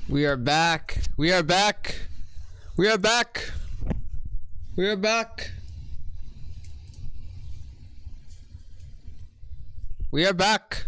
We are back. We are back. We are back. We are back. We are back.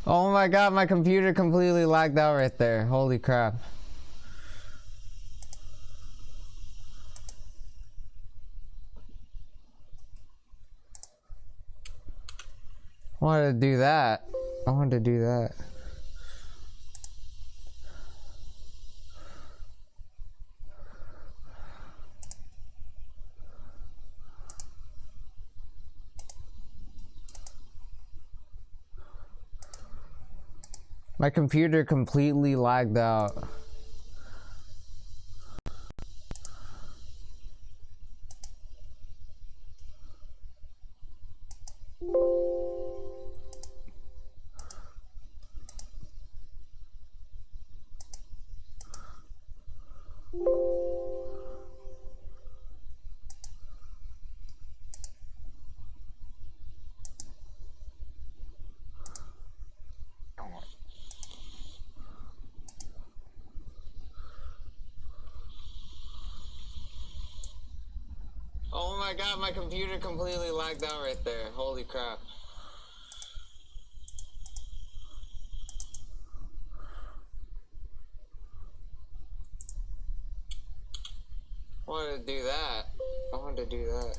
Oh my god, my computer completely lagged out right there. Holy crap. I wanted to do that. I wanted to do that. My computer completely lagged out. my god, my computer completely lagged out right there. Holy crap. I wanted to do that. I wanted to do that.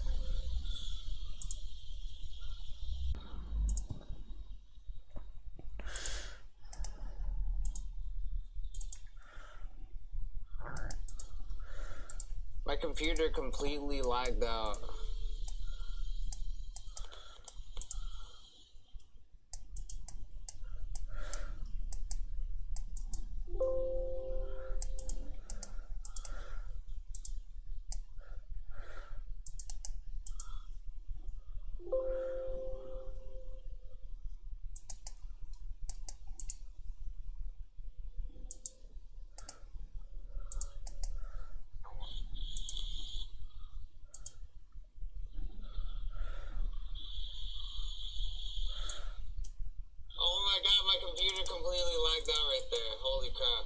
My computer completely lagged out. My computer completely lagged out right there. Holy crap.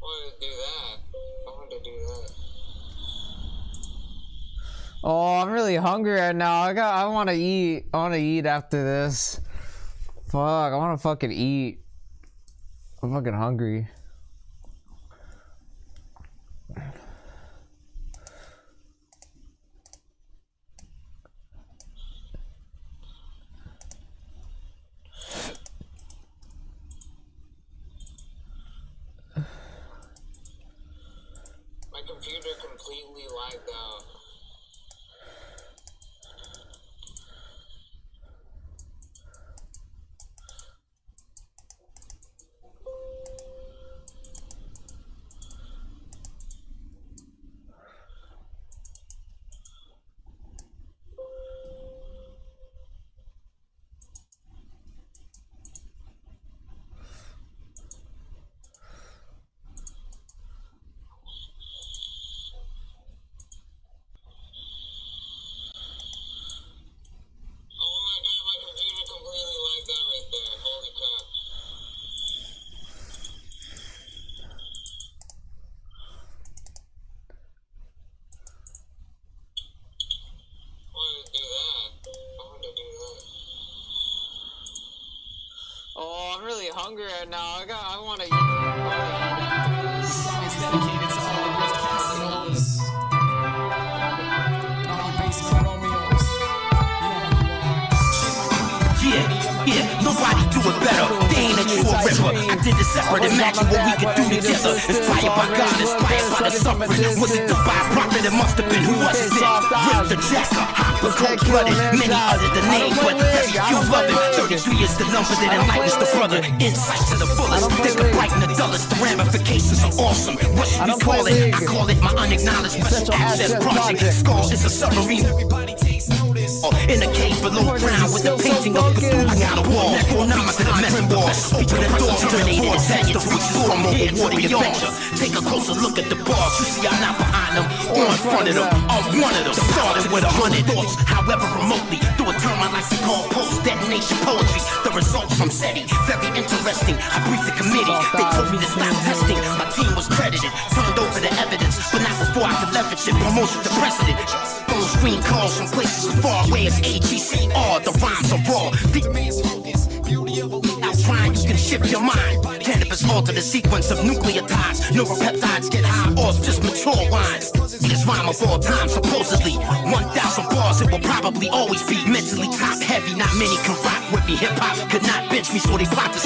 I wanted to do that. I wanted to do that. Oh, I'm really hungry right now. I want to eat. I want to eat after this. Fuck, I want to fucking eat. I'm fucking hungry. My computer completely lagged out. Oh, I'm really hungry right now. I want to eat. This song is dedicated to all the Rift Casinos and all you basement Romeos. You know how you are. Yeah, nobody do it better. They ain't a true ripper. I did the separate, imagine what we could do together. Inspired by God, inspired by the suffering. Was it the byproduct? It must have been. Who was it? Rip the Jacker, Hopper, cold-blooded. Many other the name, but very few love it. 33 is the number that enlightens the brother. Insight to the fullest. They could brighten the dullest. The ramifications are awesome. What should we call it? I call it my unacknowledged special access project. Skull is a submarine. Everybody takes notice. In a cave below ground with a painting of Cthulhu on the wall. Economics of the metal wall. Open the door, terminated his head to explore from over water adventure. Take a closer look at the bars. You see I'm not behind them or in front of them. I'm one of them. Started with 100 thoughts, however remotely. Through a term I like to call post-detonation poetry. The results from SETI, very interesting. I briefed the committee. They told me to stop testing. My team was credited, turned over the evidence, but not before I could leverage it. Promotion to precedent. Phone screen calls from places as far away as AGCR. The rhymes are raw. The man's focus, beauty of a weakness. Trying, you can shift your mind. Cannabis alter the sequence of nucleotides. Neuropeptides get high off just mature wines. Biggest rhyme of all time, supposedly 1,000 bars, it will probably always be mentally top heavy. Not many can rock with me. Hip hop could not bench me, so they fought to.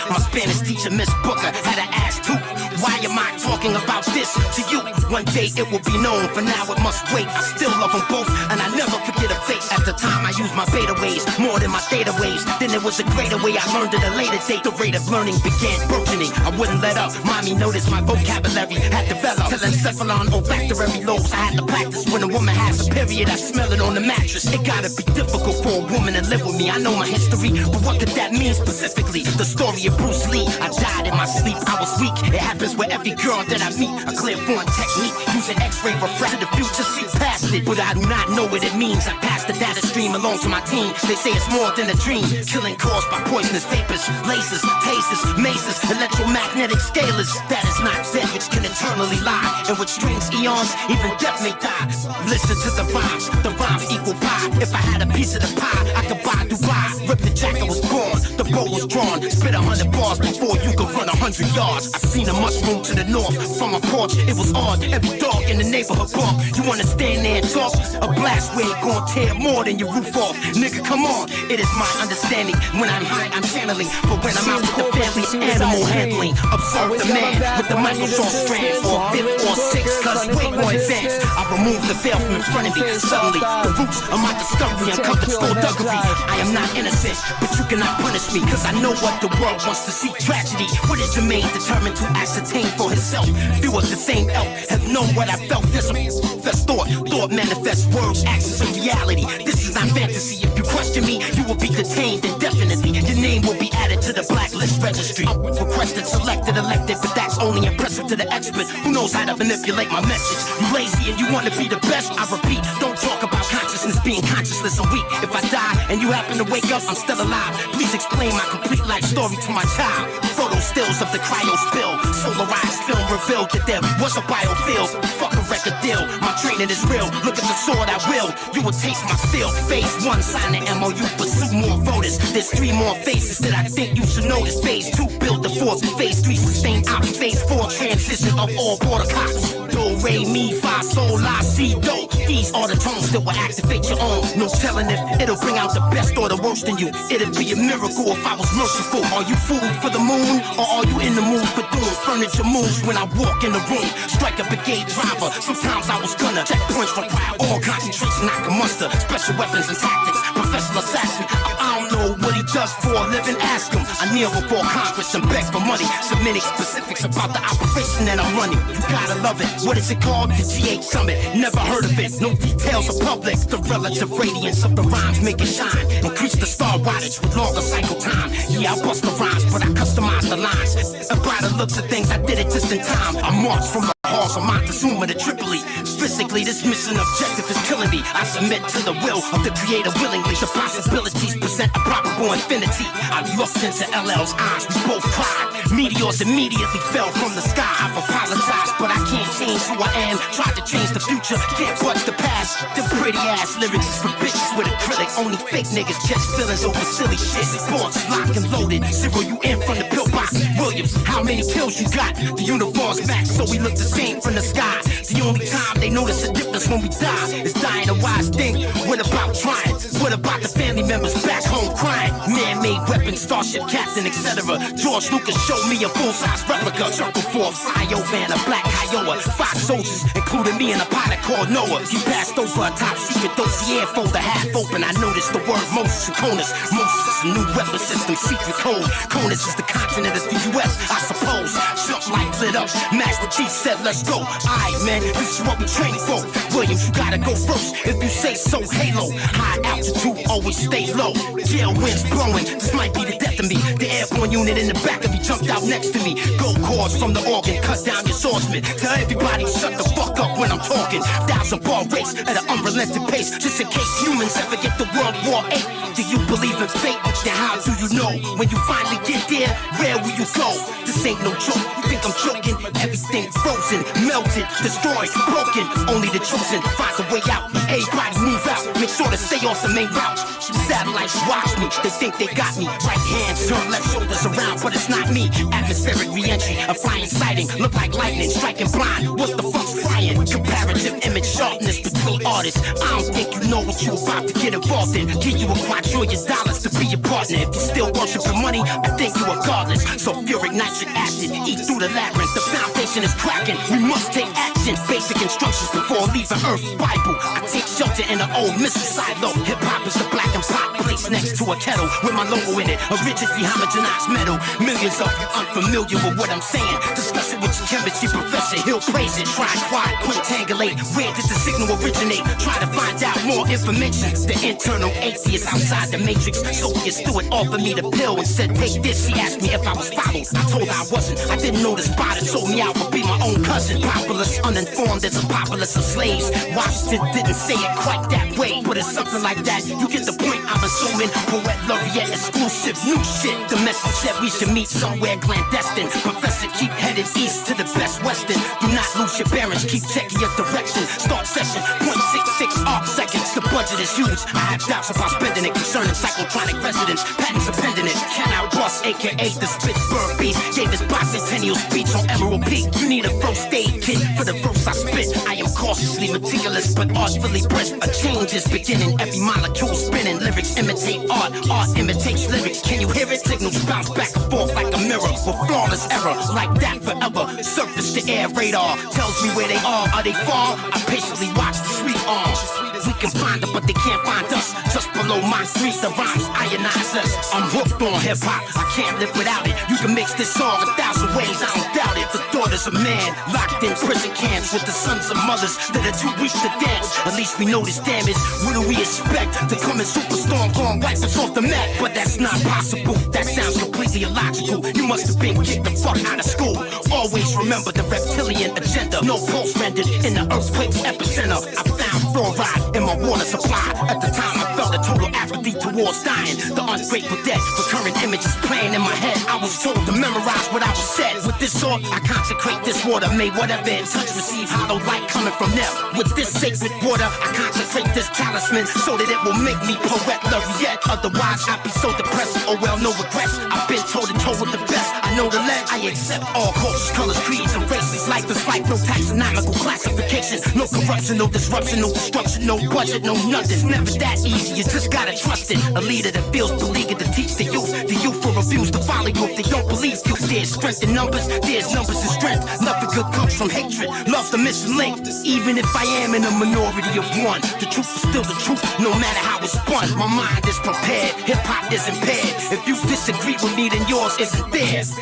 My Spanish teacher, Miss Booker, had to ask too. Why am I talking about this to you? One day it will be known, for now it must wait. I still love them both, and I never forget a face. At the time I used my beta ways, more than my theta waves. Then there was a greater way I learned at a later date. The rate of learning began burgeoning. I wouldn't let up, mommy noticed my vocabulary had developed. Telencephalon olfactory lobes, I had to practice. When a woman has a period, I smell it on the mattress. It gotta be difficult for a woman to live with me. I know my history, but what could that mean specifically? The story of Bruce Lee, I died in my sleep, I was weak. It happens with every girl that I meet. A clairvoyant technique, using X-ray refractor the future, see past it. But I do not know what it means. I pass the data stream along to my team. They say it's more than a dream. Killing caused by poisonous vapors, lasers, tasers, mazes, electromagnetic scalers. That is not dead, which can eternally lie. And with strings, eons, even death may die. Listen to the rhymes equal pie. If I had a piece of the pie, I could buy Dubai. Rip the jacket was born, the bow was drawn. Spit 100 bars before you could run 100 yards. I seen a mushroom to the north from a porch. It was odd. Every dog in the neighborhood bark. You wanna stand there and talk? A blast wave gon' tear more than your roof off. Nigga, come on. It is my understanding. When I'm high, I'm channeling. But when I'm out with the family, animal handling. Observe the man with the Microsoft strand. Or 5th or 6th, cause way more advanced. I remove the veil from in front of me. Suddenly, the roots of my discovery uncovered skullduggery. I am not innocent, but you cannot punish me. Cause I know what the world wants to see. Tragedy. What is Jermaine determined to ascertain for himself? Few of the same elk have known what I felt. This manifest thought manifests words, actions, and reality. This is not fantasy. If you question me, you will be detained indefinitely. Your name will be added to the blacklist registry. I'm requested, selected, elected, but that's only impressive to the expert who knows how to manipulate my message. You lazy and you want to be the best? I repeat, don't talk about consciousness being conscienceless and weak. If I die and you happen to wake up, I'm still alive. Please explain my complete life story to my child. Photo stills of the cryo spill. Solarized film revealed that there was a biofield. Fuck a record deal. My training is real. Look at the sword I will. You will taste my steel. Phase 1, sign the MOU. Pursue more voters. There's 3 more phases that I think you should notice. Phase 2, build the force. Phase 3, sustain ops. Phase 4, transition of all border cops. Do, re, mi, fa, sol, la, si, do. These are the tones that will activate your own. No telling if it'll bring out the best or the worst in you. It'd be a miracle if I was merciful. Are you food for the moon? Or are you in the mood for doom? Furniture moves when I walk in the room. Strike a brigade driver. Sometimes I was gonna. Checkpoints require all concentration I can muster. Special weapons and tactics. Professional assassin. I don't know what he does for a living. Ask him. I kneel before Congress and beg for money. Submitting specifics about the operation that I'm running. You gotta love it. What is it called? The GH Summit. Never heard of it. No details are public. The relative radiance of the rhymes make it shine. Increase the star wattage with longer cycle time. Yeah, I bust the rhymes, but I customize the lines. A brighter looks at things, I did it just in time. I marched from the halls of Montezuma to Tripoli. Physically, this mission objective is killing me. I submit to the will of the creator willingly. The possibilities present a probable infinity. I looked into LL's eyes, we both cried. Meteors immediately fell from the sky. I've apologized, but I can't change who I am. Tried to change the future, can't watch the past. The pretty ass lyrics is for bitches with acrylic. Only fake niggas catch feelings over silly shit. Sports locked and loaded. Zero you in from the pillbox. Williams, how many kills you got? The uniforms match, so we look the same from the sky. The only time they notice the difference when we die is dying a wise thing. What about trying? What about the family members back home crying? Man-made weapons, starship captain, etc. George Lucas showed me a full-size replica. Circle 4, flyover and a black Kiowa. 5 soldiers, including me in a pilot called Noah. He passed over a top-secret dossier folder half open. I noticed the word Moses and Conus. Moses is a new weapon system, secret code. Conus is the continent of the US, I suppose. Jump lights lit up. Master Chief said, let's go. Alright, man, this is what we training for. Williams, you gotta go first. If you say so, Halo. High altitude, always stay low. Gale winds blowing, this might be the death of me. The airborne unit in the back of me jumped out next to me. Gold cords from the organ, cut down your swordsman. Tell everybody shut the fuck up when I'm talking. 1,000 bar race at an unrelenting pace. Just in case humans ever get the World War 8. Do you believe in fate? Then how do you know? When you finally get there, where will you go? This ain't no joke, you think I'm joking? Everything frozen, melted, destroyed, broken. Only the chosen find a way out. Everybody move out, make sure to stay off the main route. Satellites watch me, they think they got me. Right hand, turn left shoulders around, but it's not me. Atmospheric re-entry, a flying sighting. Look like lightning, striking blind. What the fuck's flying? Comparative image sharpness between artists. I don't think you know what you about to get involved in. Give you a quadrillion dollars to be your partner. If you still worshiping money, I think you are godless. Sulfuric nitric acid, eat through the labyrinth. The foundation is cracking, we must take action. Basic instructions before leaving Earth. Bible, I take shelter in an old missile silo. Hip-hop is the black and pot placed next to a kettle with my logo in it. A rigidly homogenized metal. Millions of you unfamiliar with what I'm saying. Discuss it with your chemistry professor, he'll praise it. Try quad, quintangulate. Where did the signal originate? Try to find out more information. The internal atheist outside the matrix. Sophia Stewart offered me the pill and said, take this. She asked me if I was followed. I told her I wasn't. I didn't know the spotter sold me out or be my own cousin. Populous, uninformed as a populace of slaves. Washington didn't say it quite that way, but it's something like that. You get the point, I'm assuming. Poet laureate exclusive, new shit. The message said we should meet somewhere clandestine. Professor, keep headed east to the best western. Do not lose your bearings, keep checking your direction. Start session, 0.66 arc seconds. The budget is huge. I have doubts about spending it concerning psychotronic residents. Patents are pending it. Can I bust, aka the Pittsburgh Beast? Gave his bicentennial speech on Emerald Peak. You need a first aid kit for the verse I spit. I am cautiously meticulous, but artfully brisk. A change is beginning. Every molecule spinning. Lyrics imitate art. Art imitates lyrics. Can you hear it? Signals bounce back and forth like a mirror. With flawless error, like that forever. Surface to air radar tells me where they are. Are they far? I patiently watch the sweet arms. We can find them, but they can't find us. Just below my street, the rhymes ionize us. I'm hooked on hip-hop, I can't live without it. You can mix this song 1,000 ways, I don't doubt it. The daughters of man, locked in prison camps with the sons of mothers that are too weak to dance. At least we know this damage. What do we expect? To come in superstorm, gon' wipe us off the map. But that's not possible, that sounds completely illogical. You must have been kicked the fuck out of school. Always remember the reptilian agenda. No pulse rendered in the earthquake's epicenter. I found fluoride in my water supply. At the time I felt a total apathy towards dying. The ungrateful dead, recurrent images playing in my head. I was told to memorize what I was said. With this sword, I consecrate this water. May whatever in touch receive hollow light coming from them. With this sacred water, I consecrate this talisman so that it will make me poet laureate. Otherwise, I'd be so depressed. Oh well, no regrets. I've been toe to toe with the best. I know the left. I accept all cultures, colors, creeds, and races. Life is life, no taxonomical classification. No corruption, no disruption, no destruction, no budget, no nothing. It's never that easy, you just gotta trust it. A leader that feels beleaguered to teach the youth will refuse to follow you if they don't believe you. There's strength in numbers, there's numbers in strength. Nothing good comes from hatred, love's the missing link. Even if I am in a minority of one, the truth is still the truth, no matter how it's spun. My mind is prepared, hip-hop is impaired. If you disagree with me, then yours isn't theirs.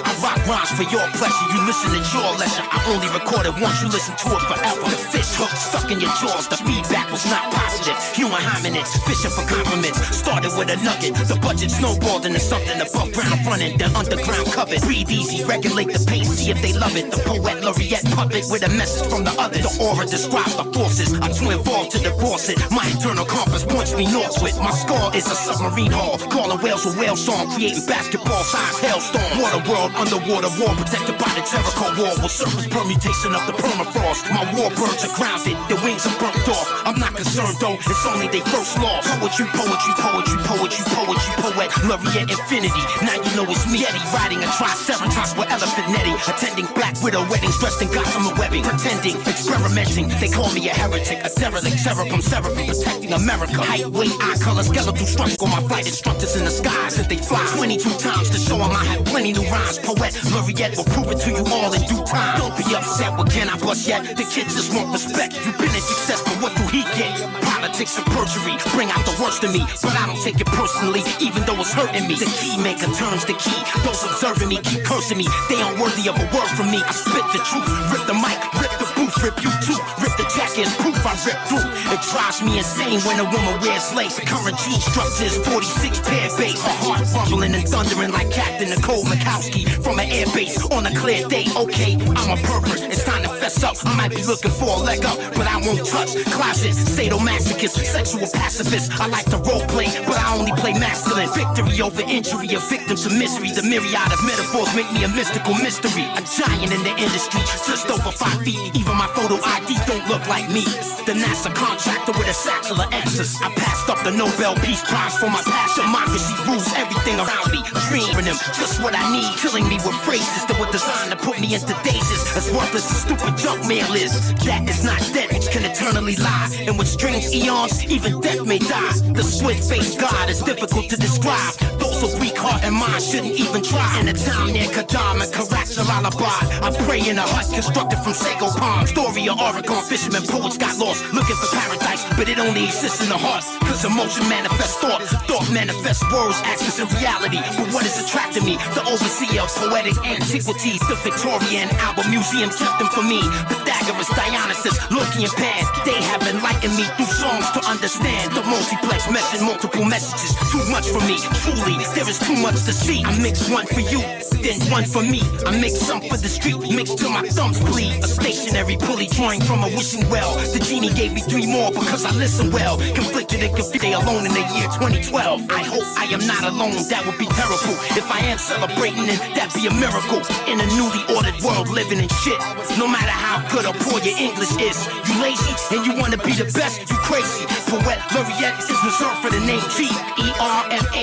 I rock rhymes for your pleasure, you listen at your leisure. I only record it once, you listen to it forever. The fish hook stuck in your jaws, the feedback was not positive. Human hominids, fishing for compliments. Started with a nugget, the budget snowballed into something above ground running, then underground covered. Breathe easy, regulate the pace, see if they love it. The poet laureate puppet with a message from the others. The aura describes the forces, I'm too involved to divorce it. My internal compass points me northward. My score is a submarine hull, calling whales a whale song, creating basketball-sized hailstorm. Water world, underwater war, protected by the Jericho wall. With surface permutation of the permafrost. My war birds are grounded, their wings are burnt off. I'm not concerned though, it's only their first loss. Poetry, poetry, poetry, poetry, poetry, poet, laureate infinity. Now you know it's me, Eddie, riding a triceratops with elephant netting. Attending black widow weddings, dressed in gossamer webbing. Pretending, experimenting, they call me a heretic. A derelict, seraphim, protecting America. Height, weight, eye color, skeletal structure. My flight instructors in the skies if they fly 22 times to show them I have plenty new rhymes. Poet, laureate will prove it to you all in due time. Don't be upset, what can I bust yet? The kids just want respect. You've been a success, but what do he get? Politics and perjury bring out the worst in me, but I don't take it personally, even though it's hurting me. The key maker turns the key. Those observing me keep cursing me. They aren't worthy of a word from me. I spit the truth, rip the mic, rip the booth, rip you too. Rip the jacket, proof I rip through. It drives me insane when a woman wears lace. Current G structures, 46 pair base. A heart rumbling and thundering like Captain Nicole Mikowski from an air base on a clear day. Okay, I'm a pervert, it's time to fess up. I might be looking for a leg up, but I won't touch. Closet, sadomasochist, sexual pacifist. I like to role play, but I only play masculine. Victory over injury, a victim to misery. The myriad of metaphors make me a mystical mystery. A giant in the industry, just over 5 feet. Even my photo ID don't look like me. The NASA contractor with a satchel of answers. I passed up the Nobel Peace Prize for my past. Democracy rules everything around me. Dreaming them, just what I need. Killing me with phrases that were designed to put me into dazes. As worthless as stupid junk mail is. That is not dead, which can eternally lie. And with strange eons, even death may die. The split-faced God is difficult to describe. Those of weak heart and mind shouldn't even try. In a town near Kadam and Karach Jalalabad, I pray in a hut constructed from Sago Palm. Story of Oregon fishermen, poets got lost looking for paradise, but it only exists in the heart. Cause emotion manifests thought, thought manifests words, actions in reality. But what what is attracting me. The overseer of poetic antiquities, the Victorian Albert Museum kept them for me. Pythagoras, Dionysus, Loki and Pan, they have enlightened me through songs to understand the multiplex message, multiple messages. Too much for me, truly, there is too much to see. I mix one for you, then one for me. I mix some for the street, mix till my thumbs bleed. A stationary pulley drawing from a wishing well. The genie gave me 3 more because I listen well. Conflicted and confused, they alone in the year 2012. I hope I am not alone, that would be terrible. If I am celebrating, then that'd be a miracle. In a newly ordered world, living in shit. No matter how good or poor your English is, you lazy and you wanna be the best, you crazy. Poet laureate is reserved for the name G-E-R-M-A-I-N-E.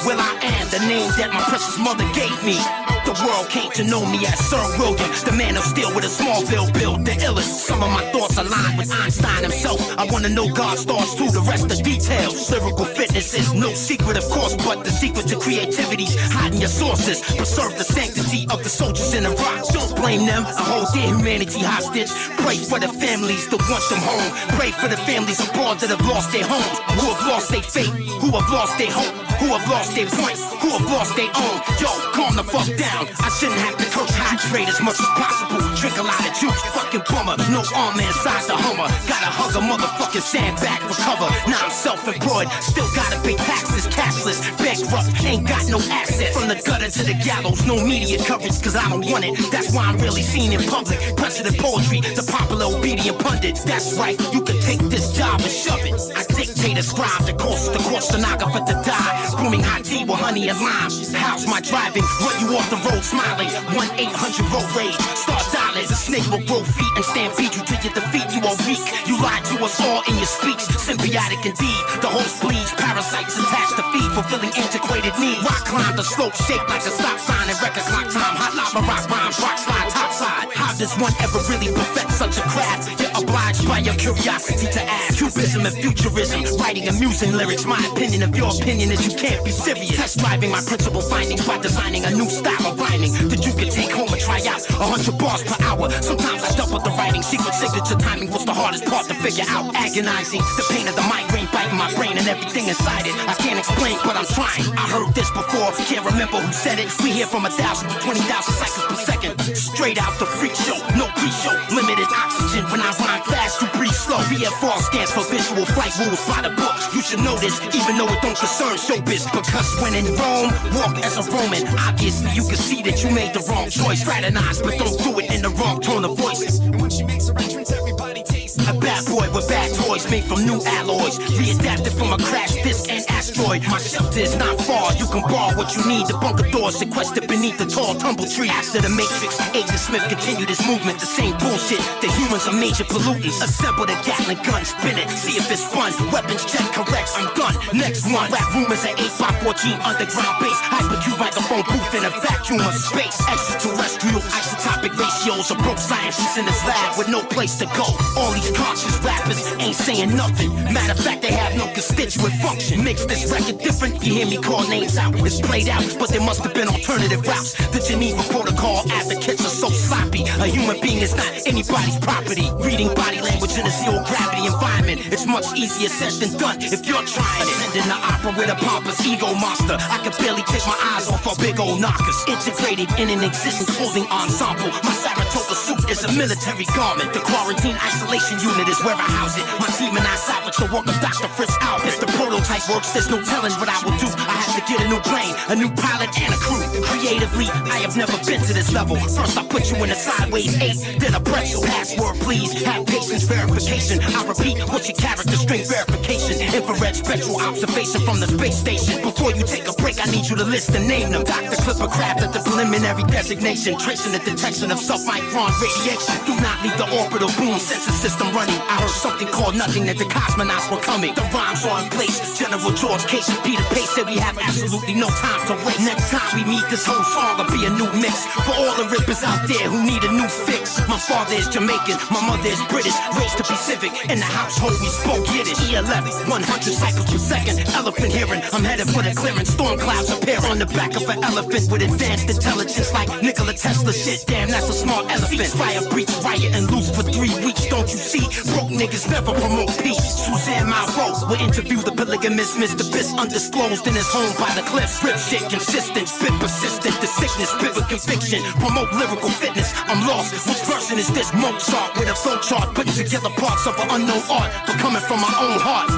Well, I am the name that my precious mother gave me. The world came to know me as Sir William, the man of steel with a Smallville build, the illest. Some of my thoughts align with Einstein himself. I wanna know God's thoughts too, the rest of details. Lyrical fitness is no secret, of course, but the secret to creativity's hiding your sources. Preserve the sanctity of the soldiers in Iraq. Don't blame them, I hold their humanity hostage. Pray for the families that want them home. Pray for the families abroad that have lost their homes, who have lost their faith, who have lost their hope, who have lost their point, who have lost their own. Yo, calm the fuck down. I shouldn't have to coach hydrate as much as possible. Drink a lot of juice, fucking bummer. No armor inside the Hummer. Gotta hug a motherfucking sandbag for cover. Now I'm self-employed, still gotta pay taxes. Cashless, bankrupt, ain't got no assets. From the gutter to the gallows, no media coverage cause I don't want it. That's why I'm really seen in public. President poetry, the popular obedient pundits. That's right, you can take this job and shove it. I dictate a scribe, the course stenographer to die. Booming hot tea with honey and lime. How's my driving? Run you off the road smiling. 1-800 road rage. Start dialing. The snake will grow feet and stampede you till your defeat. You are weak. You lied to us all in your speech. Symbiotic indeed. The host bleeds. Parasites attached to feed. Fulfilling antiquated needs. Rock climb the slope shaped like a stop sign and record clock time. Hot lava rock rhymes. Rock slide topside. How does one ever really perfect such a craft? You're obliged by your curiosity to ask. Cubism and futurism. Writing amusing lyrics. My opinion of your opinion is you can't be serious. Test driving my principal findings by designing a new style of rhyming that you can take home and try out. 100 bars per hour. Sometimes I double the writing. Secret signature timing was the hardest part to figure out. Agonizing. The pain of the migraine biting my brain and everything inside it. I can't explain, but I'm trying. I heard this before. Can't remember who said it. We hear from 1,000 to 20,000 cycles per second. Straight out the freak show. No pre-show. Limited oxygen. When I rhyme fast, you breathe slow. VFR stands for visual flight rules by the book. You should know this, even though it don't concern showbiz. Because when in Rome, walk as a Roman. Obviously, you can see that you made the wrong choice. Fraternize, but don't do it in the wrong tone of voice. And when she makes her entrance, everybody tastes A bad boy with bad toys made from new alloys. Readapted from a crash disc and asteroid. My shelter is not far, you can borrow what you need. The bunker doors sequestered beneath the tall tumble tree. After the Matrix, Agent Smith continued his movement. The same bullshit, the humans are major pollutants. Assemble the Gatling gun, spin it, see if it's fun. Weapons check, correct, I'm done. Next one, rap rumors at 8x14 underground base. Hypercube microphone booth in a vacuum of space. Extraterrestrial isotopic ratios. A broke scientists in this lab with no place to go. All these conscious rappers ain't saying nothing. Matter of fact, they have no constituent function. Mix this record different, you hear me call names out. It's played out, but there must have been alternative routes. The Geneva Protocol advocates are so sloppy. A human being is not anybody's property. Reading body language in a zero gravity environment, it's much easier said than done if you're trying. Attending the opera with a pompous ego monster. I can barely take my eyes off of big old knockers. Integrated in an existing clothing ensemble. My Saratoga suit is a military garment. The quarantine isolation unit is where I house it. My team and I salvage the work of Dr. Fritz Albert. If the prototype works, there's no telling what I will do. I have to get a new plane, a new pilot, and a crew. Creatively, I have never been to this level. First I put you in a sideways 8, then a pretzel. Password, please. Have patience, verification. I repeat, what's your character string verification? Infrared spectral observation from the space station. Before you take a break, I need you to list and name them. Dr. Clipper Craft at the preliminary designation. Tracing the detection of submicron radiation. Do not leave the orbital boom sensor system running. I heard something called nothing, that the cosmonauts were coming. The rhymes are in place. General George Case and Peter Pace said we have absolutely no time to waste. Next time we meet, this whole song will be a new mix. For all the rippers out there who need a new fix. My father is Jamaican, my mother is British. Raised to be civic, in the household we spoke Yiddish. E11, 100 cycles per second. Elephant hearing, I'm headed for the clearance. Storm clouds appear on the back of an elephant with advanced intelligence like Nikola Tesla shit. Damn, that's a smart elephant. fire, breach, riot, and loose for 3 weeks. Don't you see? Broke niggas never promote peace. Suzanne Malveaux will interview the polygamist Mr. Biss, undisclosed in his home by the cliffs. Rip shit consistent, spit persistent, the sickness, spit with conviction. Promote lyrical fitness. I'm lost. Which version is this? Mozart with a flow chart, putting together parts of an unknown art, but coming from my own heart.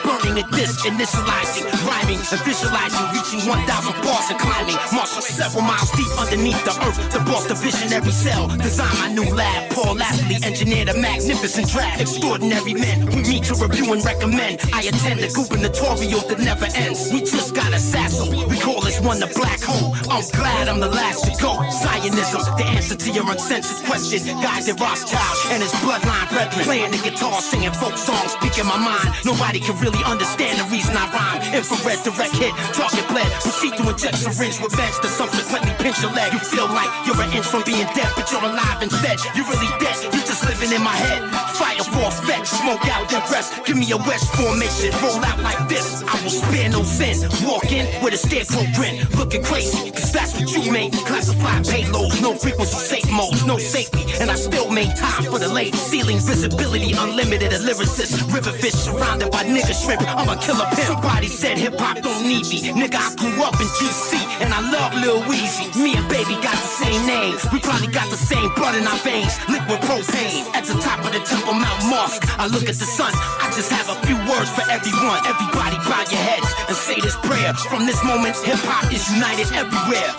Burning at this, initializing, rhyming, and visualizing, reaching 1,000 bars and climbing. Marching several miles deep underneath the earth. The boss, the visionary cell. Design my new lab. Paul Lastly engineered a magnificent draft. Extraordinary men we meet to review and recommend. I attend the gubernatorial that never ends. We just got a sassel. We call this one the black hole. I'm glad I'm the last to go. Zionism, the answer to your uncensored question. Guys at Rothschild and his bloodline brethren. Playing the guitar, singing folk songs, speaking my mind. Nobody can really understand the reason I rhyme. Infrared direct hit, target bled. Proceed to inject syringe with meds to subsequently pinch your leg. You feel like you're an inch from being dead, but you're alive instead. You're really dead, you're just living in my head. Fire for effect, smoke out then rest. Give me a wedge formation, roll out like this. I will spare no sin. Walk in with a scarecrow grin, looking crazy, cause that's what you made. Classified payloads, no frequency safe modes, no safety. And I still made time for the late ceiling visibility, unlimited. A lyricist, river fish surrounded by nigga shrimp. I'm a killer pimp. Somebody said hip hop don't need me. Nigga, I grew up in GC and I love Lil Weezy. Me and Baby got the same name. We probably got the same blood in our veins. Liquid propane. At the top of the Temple Mount Mosque, I look at the sun. I just have a few words for everyone. Everybody bow your heads and say this prayer. From this moment, hip hop is united everywhere.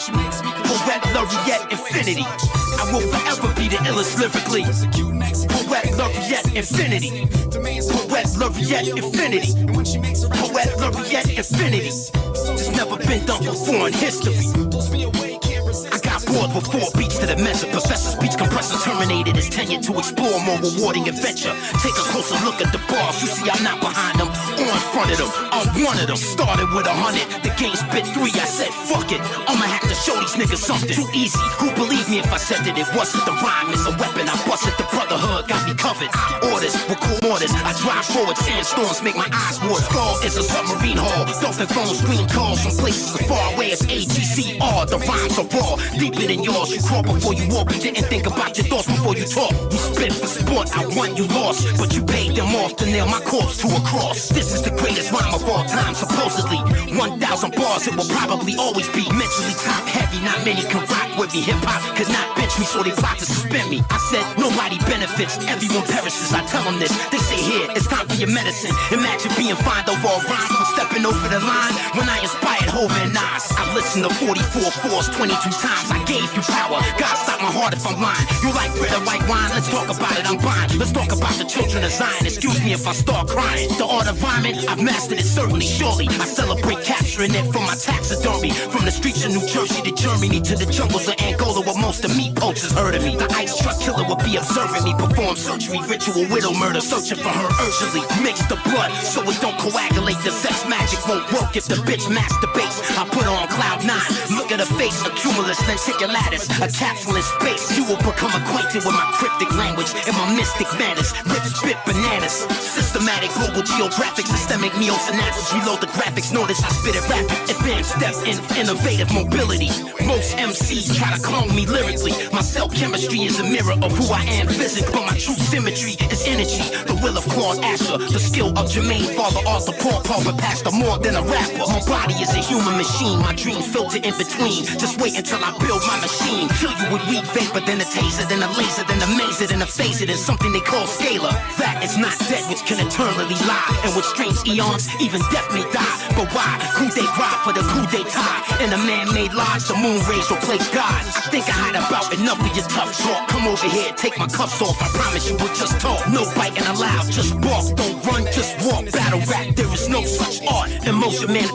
Poet laureate infinity. I will forever be the illest lyrically. Poet laureate infinity. Poet laureate infinity. Poet laureate infinity. It's never been done before in history. I got bored with 4 beats to the measure. Professor speech compressor terminated his tenure to explore more rewarding adventure. Take a closer look at the bars. You see I'm not behind them, or in front of them. I'm one of them. Started with 100. The game spit 3. I said fuck it. I'ma have to show these niggas something. Too easy. Who believe me if I said that it wasn't? The rhyme is a weapon. I busted the brotherhood. Got me covered. Orders, record orders. I drive forward. Sandstorms make my eyes water. Skull is a submarine hull. Dolphin phones screen calls from places as far away as AGCR. The rhymes are raw. Deeper than yours, you crawl before you walk. You didn't think about your thoughts before you talk. You spit for sport, I won, you lost. But you paid them off to nail my corpse to a cross. This is the greatest rhyme of all time, supposedly. 1,000 bars, it will probably always be mentally top heavy. Not many can rock with me. Hip hop could not bench me, so they plot to suspend me. I said, nobody benefits, everyone perishes. I tell them this, they say here, it's time for your medicine. Imagine being fined over a rhyme for stepping over the line. When I inspired Hov and Nas, I listened to 44 4s 22 times. I gave you power. God stop my heart if I'm lying. You like red or white wine? Let's talk about it. I'm fine. Let's talk about the children of Zion. Excuse me if I start crying. The art of rhyming, I've mastered it certainly, surely. I celebrate capturing it from my taxidermy. From the streets of New Jersey to Germany to the jungles of Angola, where most of meat poachers heard of me. The ice truck killer will be observing me perform surgery, ritual widow murder, searching for her urgently. Mix the blood so it don't coagulate. The sex magic won't work if the bitch masturbates. I put on cloud 9. Look at her face, a cumulus lenticulatus, a capsule in space. You will become acquainted with my cryptic language and my mystic manners. Rip spit bananas, systematic global geographic, systemic neo-synapses. Reload the graphics, notice I spit it rapid. Advanced steps in innovative mobility. Most MCs try to clone me lyrically. My cell chemistry is a mirror of who I am physically, but my true symmetry is energy. The will of Claude Asher, the skill of Jermaine, Father Arthur, Paul Palmer, Pastor, more than a rapper. My body is a human machine, my dreams filter in between. Just wait until I build my machine. Kill you with weed vapor, then a taser, then a laser, then a mazer, then a phaser, then something they call scalar. That is not dead, which can eternally lie. And with strange eons, even death may die. But why? Coup de grace for the coup d'etat. In a man-made lodge, the moon rays replace God. I think I had about enough of your tough talk. Come over here, take my cuffs off. I promise you we'll just talk. No biting allowed, just bark. Don't run, just walk. Battle rap, there is no such art. Emotion man.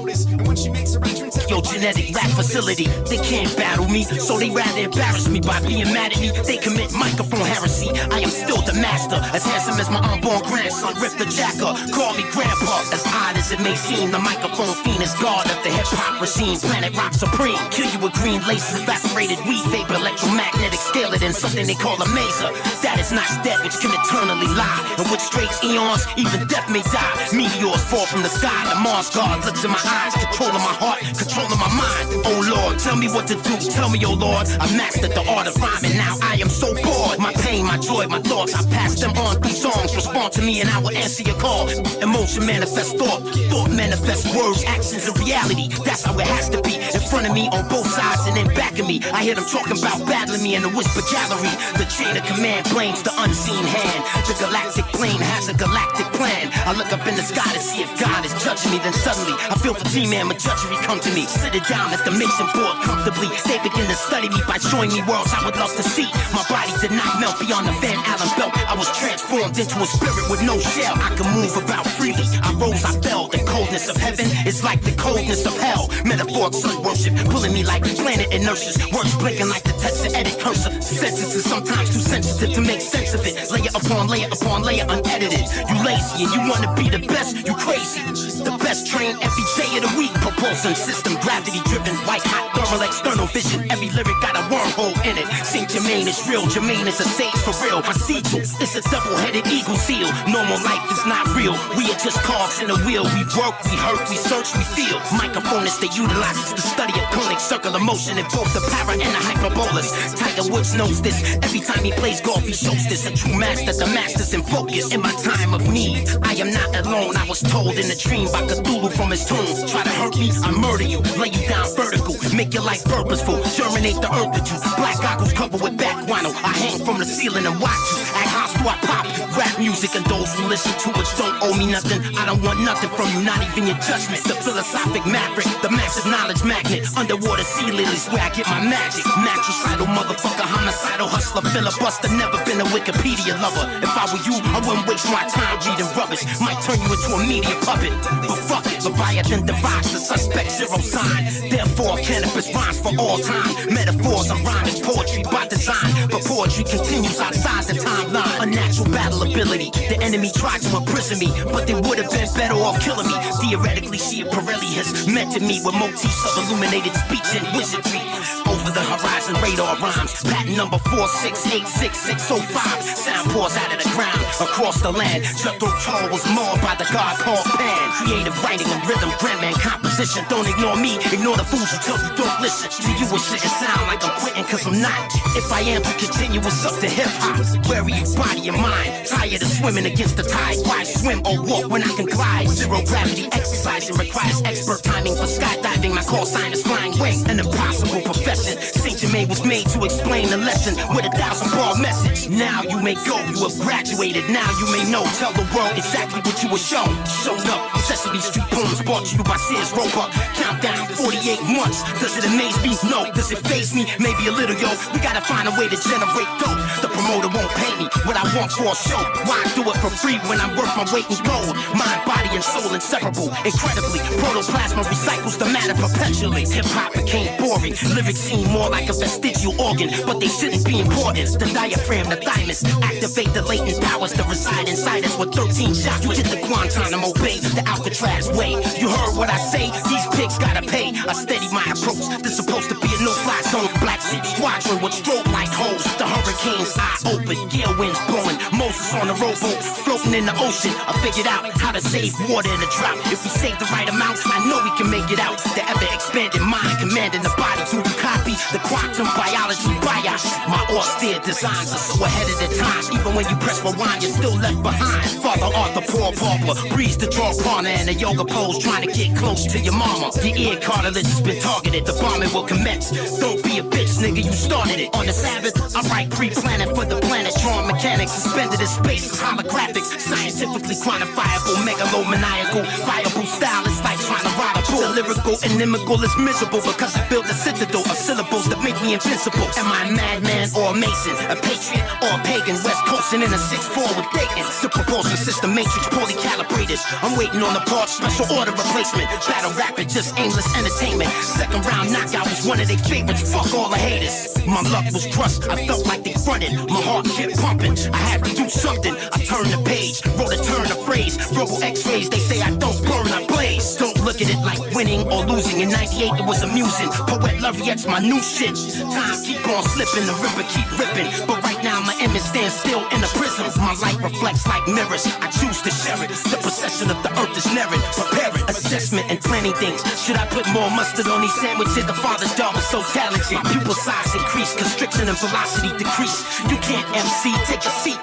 Yo, genetic rap facility. They can't battle me, so they rather embarrass me by being mad at me. They commit microphone heresy. I am still the master, as handsome as my unborn grandson. Rip the jacker, call me grandpa. As odd as it may seem, the microphone fiend is god of the hip-hop regime. Planet rock supreme. Kill you with green laces, evaporated weed vapor, electromagnetic skeleton, something they call a mazer. That is not dead, which can eternally lie. And with straight eons, even death may die. Meteors fall from the sky. The Mars guard looks in my eyes, controlling my heart, controlling controlling my mind. Oh Lord, tell me what to do. Tell me, oh Lord, I mastered the art of rhyming. Now I am so bored. My pain, my joy, my thoughts, I pass them on through songs. Respond to me and I will answer your call. Emotion manifests thought. Thought manifests words, actions, and reality. That's how it has to be. In front of me, on both sides, and then back of me. I hear them talking about battling me in the whisper gallery. The chain of command blames the unseen hand. The galactic plane has a galactic plan. I look up in the sky to see if God is judging me. Then suddenly, I feel the T-Man judgery come to me. Sitting down at the mixing board comfortably. They begin to study me by showing me worlds I would love to see. My body did not melt beyond the Van Allen belt. I was transformed into a spirit with no shell. I can move about freely. I rose, I fell. The coldness of heaven is like the coldness of hell. Metaphoric sun worship, pulling me like planet inertias. Words blinking like the text to edit cursor. Sentences sometimes too sensitive to make sense of it. Layer upon layer upon layer unedited. You lazy and you wanna be the best, you crazy. The best train every day of the week. Propulsion system, gravity driven, white hot thermal external vision. Every lyric got a wormhole in it. Saint Germain is real, Jermaine is a sage for real. My sigil is a double-headed eagle seal. Normal life is not real. We are just cogs in a wheel. We work, we hurt, we search, we feel. Microphone is they utilize it's the study of conic circular motion in both the para and the hyperbolus. Tiger Woods knows this. Every time he plays golf, he shows this. A true master, the master's in focus. In my time of need, I am not alone. I was told in a dream by Cthulhu from his tomb. Try to hurt me, I murder you. Lay you down vertical, make your life purposeful. Germinate the earth with you. Black goggles covered with back guano. I hang from the ceiling and watch you. Act hostile, I pop you. Rap music and those who listen to it don't owe me nothing. I don't want nothing from you, not even your judgment. The philosophic maverick, the massive knowledge magnet. Underwater sea lilies where I get my magic. Matricidal motherfucker, homicidal hustler, filibuster. Never been a Wikipedia lover. If I were you, I wouldn't waste my time reading rubbish. Might turn you into a media puppet. But fuck it, Leviathan divides the suspect zero sign. Therefore, cannabis rhymes for all time. Metaphors are rhyming poetry by design. But poetry continues outside the timeline. Unnatural battle ability. The enemy tried to imprison me, but they would have been better off killing me. Theoretically, Schiaparelli has mentored me with motifs of illuminated speech and wizardry. Over the horizon, radar rhymes. Patent number 4686605. Sound pours out of the ground across the land. Jethro Tull was mauled by the god called Pan. Creative writing and rhythm, grandman composition. Don't ignore me, ignore the fools who tell you don't listen. To you it shouldn't sound like I'm quitting, cause I'm not. If I am to continue, it's up to hip-hop. Wary of body and mind. Tired of swimming against the tide. Why swim or walk when I can glide? Zero gravity exercising requires expert timing for skydiving. My call sign is flying wing, an impossible profession. Saint Germain was made to explain the lesson with a 1,000-bar message. Now you may go, you have graduated. Now you may know, tell the world exactly what you were shown. Shown up, Sesame Street poems brought to you by Sears Roebuck. Countdown, 48 months. Does it amaze me? No. Does it faze me? Maybe a little, yo. We gotta find a way to generate dough. The promoter won't pay me what I want for a show. Why do it for free when I'm worth my weight in gold? Mind, body, and soul inseparable. Incredibly, protoplasma recycles the matter perpetually. Hip-hop became boring. Lyrics seem more like a vestigial organ, but they shouldn't be important. The diaphragm, the thymus, activate the latent powers that reside inside us with 13 shots. You hit the Guantanamo Bay, the Alcatraz way. You heard what I say? These pigs gotta pay. I steady my approach. This supposed to be a no-fly zone. Black Sheep Squadron with strobe light holes. The hurricane's eye open, gale winds blowing. Moses on the rowboat, floating in the ocean. I figured out how to save water in a drought. If we save the right amount, I know we can make it out. The ever-expanding mind commanding the body. Do you copy the quantum biology bias? My austere designs are so ahead of the time. Even when you press rewind, you're still left behind. Father Arthur, Paul Pauper, breeze the draw partner in a yoga pose, trying to get close to your mama. Your ear cartilage has been targeted. The bombing will commence. Don't be a bitch, nigga, you started it. On the Sabbath, I write pre-planning for the planet. Drawing mechanics suspended in space is holographics. Scientifically quantifiable, megalomaniacal. Viable style, it's like trying to ride a bull. The lyrical inimical is miserable because I built a citadel of syllables that make me invincible. Am I a madman or a mason? A patriot or a pagan? West coasting in a 6'4" with Dayton. The propulsion system matrix poorly calibrated. I'm waiting on the part, special order replacement. Battle rapid, just aimless entertainment. Second round knockout was one of their favorites. Fuck all the haters. My luck was crushed, I felt like they fronted. My heart kept pumping, I had to do something. I turned the page, wrote a turn of phrase. Verbal x-rays, they say I don't burn, I blaze. Don't look at it like winning or losing. In 98 it was amusing. Poet Laureate's my new shit. Time keep on slipping, the river keep ripping. But right now my image stands still in the prism. My light reflects like mirrors, I choose to share it. The procession of the earth is narrowed. Prepare it, assessment and planning things. Should I put more mustard on these sandwiches? The father's job was so talented. My pupil size increased, constriction and velocity decrease. You can't MC, take a seat.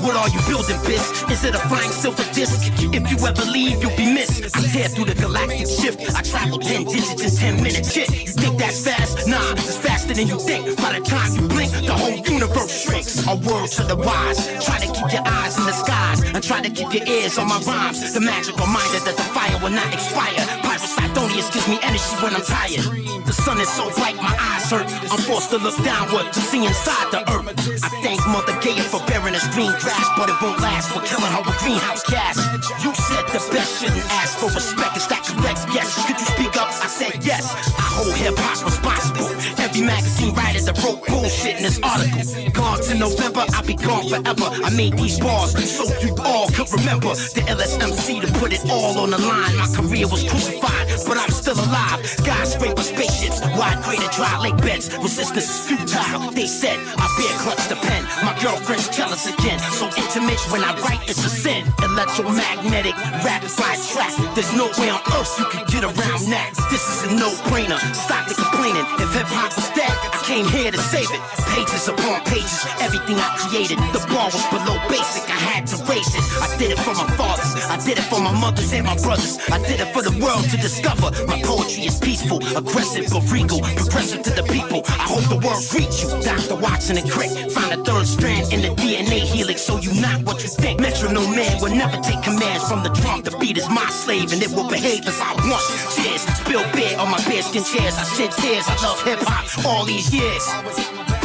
What are you building, biz? Is it a flying silver disc? If you ever leave, you'll be missed. I tear through the galactic shift. I travel 10 digits in 10 minutes. Shit, you think that's fast? Nah, it's faster than you think. By the time you blink, the whole universe shrinks. A word to the wise. Try to keep your eyes in the skies and try to keep your ears on my rhymes. The magic reminder that the fire will not expire. Pyrocytonius gives me energy when I'm tired. The sun is so bright, my eyes hurt. I'm forced to look downward to see inside the earth. I thank Mother Gaia for bearing us green grass, but it won't last for killing her with greenhouse gas. You said the best shouldn't ask for respect. Is that correct? Yes. Could you speak up? I said yes. I hold hip hop responsible. Every magazine writer that wrote bullshit in this article. Gone to November, I'll be gone forever. I made these bars so you all could remember the LSMC to put it all on the line. My career was crucified, but I'm still alive. Skyscraper spaceships, wide crater dry lake beds. Resistance is futile. They said I bear clutch the pen. My girlfriend's jealous again. So intimate when I write, it's a sin. Electromagnetic, rapid fire track. There's no way on earth you can get around that. This is a no-brainer. Stop the complaining. If hip-hop was dead, I came here to save it. Pages upon pages, everything I created. The bar was below basic, I had to raise it. I did it for my fathers, I did it for my mothers and my brothers. I did it for the world to discover. My poetry is peaceful, aggressive but regal, progressive to the people. I hope the world reach you. Dr. Watson and Crick find a third strand in the DNA helix, so you not what you think. Metronome man will never take commands from the drum. The beat is my slave and it will behave as I want. Cheers, spill beer on my bearskin chairs. I shed tears, I love hip-hop all these years.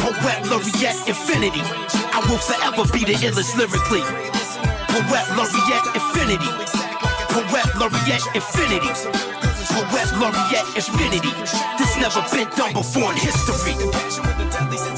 Poet Laureate Infinity, I will forever be the illest lyrically. Poet Laureate Infinity, Poet Laureate Infinity, Poet Laureate Infinity. This never been done before in history.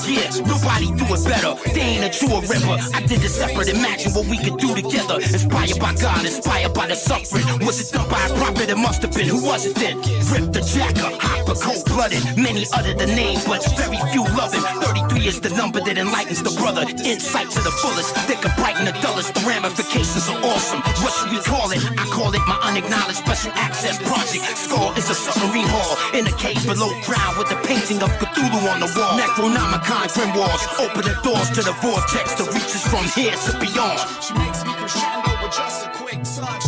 Yeah, nobody do it better. They ain't a true ripper. I did it separate. Imagine what we could do together. Inspired by God, inspired by the suffering. Was it done by a prophet? It must have been. Who was it then? Rip the Jacker, Hopper, cold-blooded. Many other the name, but very few love him. 33 is the number that enlightens the brother. Insight to the fullest. They could brighten the dullest. The ramifications are awesome. What should we call it? I call it my unacknowledged special access project. Skull is a submarine hall in a cave below ground with a painting of Cthulhu on the wall. Necronomicon grimoires open the doors to the vortex that reaches from here to beyond. She makes me crescendo with just a quick touch.